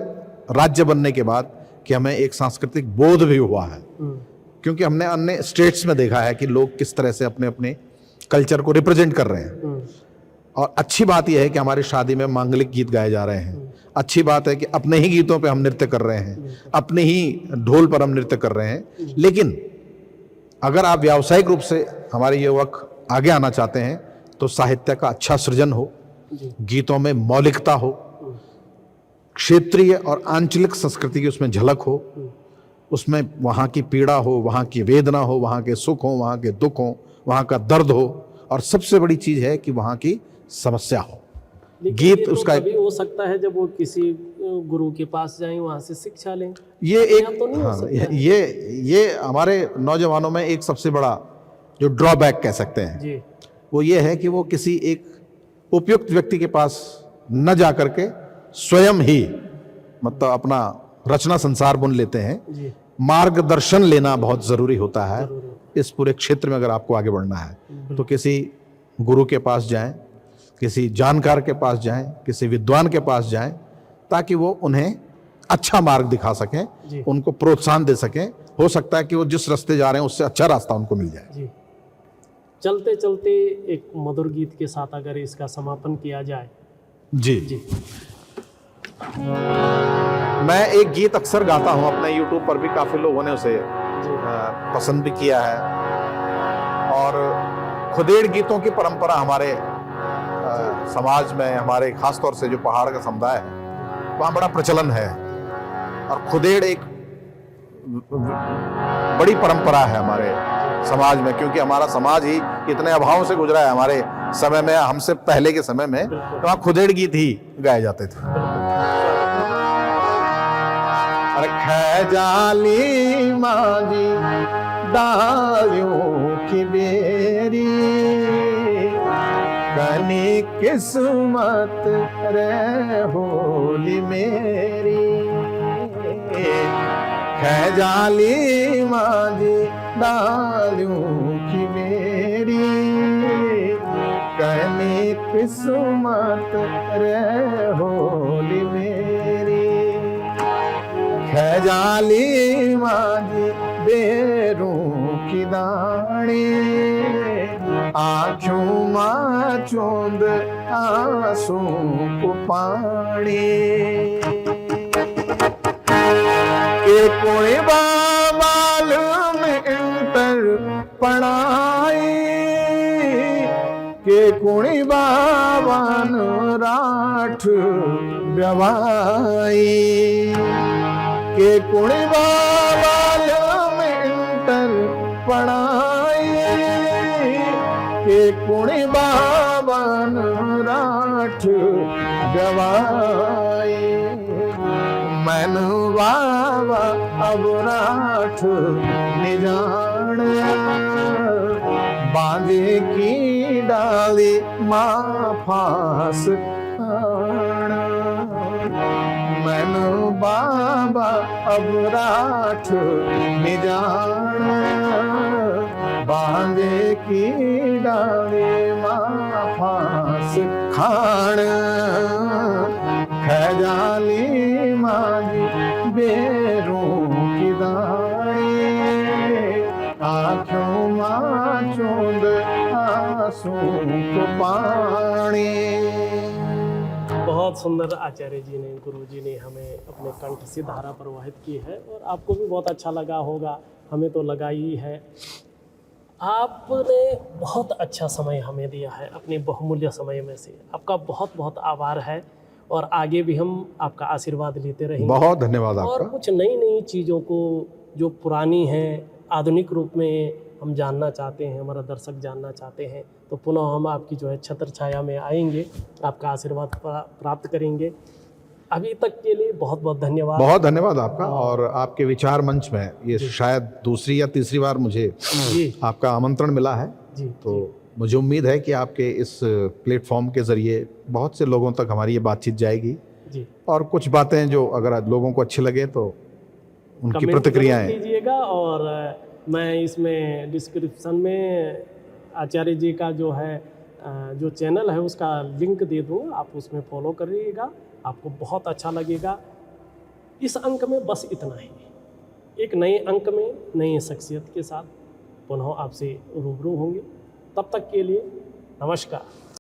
राज्य बनने के बाद कि हमें एक सांस्कृतिक बोध भी हुआ है, क्योंकि हमने अन्य स्टेट्स में देखा है कि लोग किस तरह से अपने अपने कल्चर को रिप्रेजेंट कर रहे हैं। और अच्छी बात यह है कि हमारी शादी में मांगलिक गीत गाए जा रहे हैं। अच्छी बात है कि अपने ही गीतों पे हम नृत्य कर रहे हैं, अपने ही ढोल पर हम नृत्य कर रहे हैं। लेकिन अगर आप व्यावसायिक रूप से हमारे युवक आगे आना चाहते हैं तो साहित्य का अच्छा सृजन हो, गीतों में मौलिकता हो, क्षेत्रीय और आंचलिक संस्कृति की उसमें झलक हो, उसमें वहाँ की पीड़ा हो, वहाँ की वेदना हो, वहाँ के सुख हो, वहाँ के दुख हो, वहाँ का दर्द हो, और सबसे बड़ी चीज़ है कि वहाँ की समस्या हो। लेकिन गीत ये तो उसका कभी हो सकता है जब वो किसी गुरु के पास जाएं, वहाँ से शिक्षा लें। ये एक तो नहीं हो हाँ, सकता है। ये हमारे नौजवानों में एक सबसे बड़ा जो ड्रॉबैक कह सकते हैं जी वो ये है कि वो किसी एक उपयुक्त व्यक्ति के पास न जा करके स्वयं ही मतलब अपना रचना संसार बुन लेते हैं। जी मार्गदर्शन लेना बहुत ज़रूरी होता है जरूर। इस पूरे क्षेत्र में। अगर आपको आगे बढ़ना है तो किसी गुरु के पास जाएं, किसी जानकार के पास जाएं, किसी विद्वान के पास जाएं, ताकि वो उन्हें अच्छा मार्ग दिखा सकें, जी उनको प्रोत्साहन दे सकें। हो सकता है कि वो जिस रास्ते जा रहे हैं उससे अच्छा रास्ता उनको मिल जाए। जी। चलते चलते एक मधुर गीत के साथ अगर इसका समापन किया जाए। जी, जी मैं एक गीत अक्सर गाता हूं अपने YouTube पर भी, काफ़ी लोगों ने उसे जी पसंद भी किया है। और खुदेड़ गीतों की परंपरा हमारे समाज में, हमारे खास तौर से जो पहाड़ का समुदाय है वहाँ बड़ा प्रचलन है। और खुदेड़ एक बड़ी परंपरा है हमारे समाज में, क्योंकि हमारा समाज ही इतने अभावों से गुजरा है हमारे समय में, हमसे पहले के समय में, तो वहाँ खुदेड़ गीत ही गाए जाते थे। अरे खैजाली माजी डालियों की बेरी, कनी किस्मत रे होली मेरी। खैजाली माजी डालियों की मेरी, कनी किस्मत रे होली मेरी। खैजाली माजी बेरों की दानी, आँखों माँ चोंद आंसू को पानी। के कोई बाबाल में इंटर पढ़ाई, के कोई बाबान राठ व्यवाई। के कुणी बाबाल में इंटर पढ़ाई, के कुणी बाबान राठ गवाई। मैन बाबा अब राठ निजान, बांधे की डाली माँ फांस आना। मैनू बाबा अब राठ निजान, बांधे की डाली माँ फांस खान। खैजाली माजी बेरों की दानी, आँखों माँ चूंद आंसू को पानी। बहुत सुंदर आचार्य जी ने, गुरु जी ने हमें अपने कंठ से धारा प्रवाहित की है और आपको भी बहुत अच्छा लगा होगा, हमें तो लगा ही है। आपने बहुत अच्छा समय हमें दिया है अपने बहुमूल्य समय में से, आपका बहुत बहुत आभार है। और आगे भी हम आपका आशीर्वाद लेते रहेंगे। बहुत धन्यवाद और आपका। कुछ नई नई चीज़ों को जो पुरानी हैं आधुनिक रूप में हम जानना चाहते हैं, हमारा दर्शक जानना चाहते हैं, तो पुनः हम आपकी जो है छत्र छाया में आएंगे, आपका आशीर्वाद प्राप्त करेंगे। अभी तक के लिए बहुत बहुत धन्यवाद। बहुत धन्यवाद आपका। और आपके विचार मंच में ये शायद दूसरी या तीसरी बार मुझे जी आपका आमंत्रण मिला है। जी तो मुझे उम्मीद है कि आपके इस प्लेटफॉर्म के ज़रिए बहुत से लोगों तक हमारी ये बातचीत जाएगी। जी और कुछ बातें जो अगर लोगों को अच्छी लगे तो उनकी कमेंट प्रतिक्रियाएं जरूर कीजिएगा। और मैं इसमें डिस्क्रिप्शन में आचार्य जी का जो है जो चैनल है उसका लिंक दे दूँगा, आप उसमें फॉलो करिएगा, आपको बहुत अच्छा लगेगा। इस अंक में बस इतना ही। एक नए अंक में नई शख्सियत के साथ पुनः आपसे रूबरू होंगे। तब तक के लिए नमस्कार।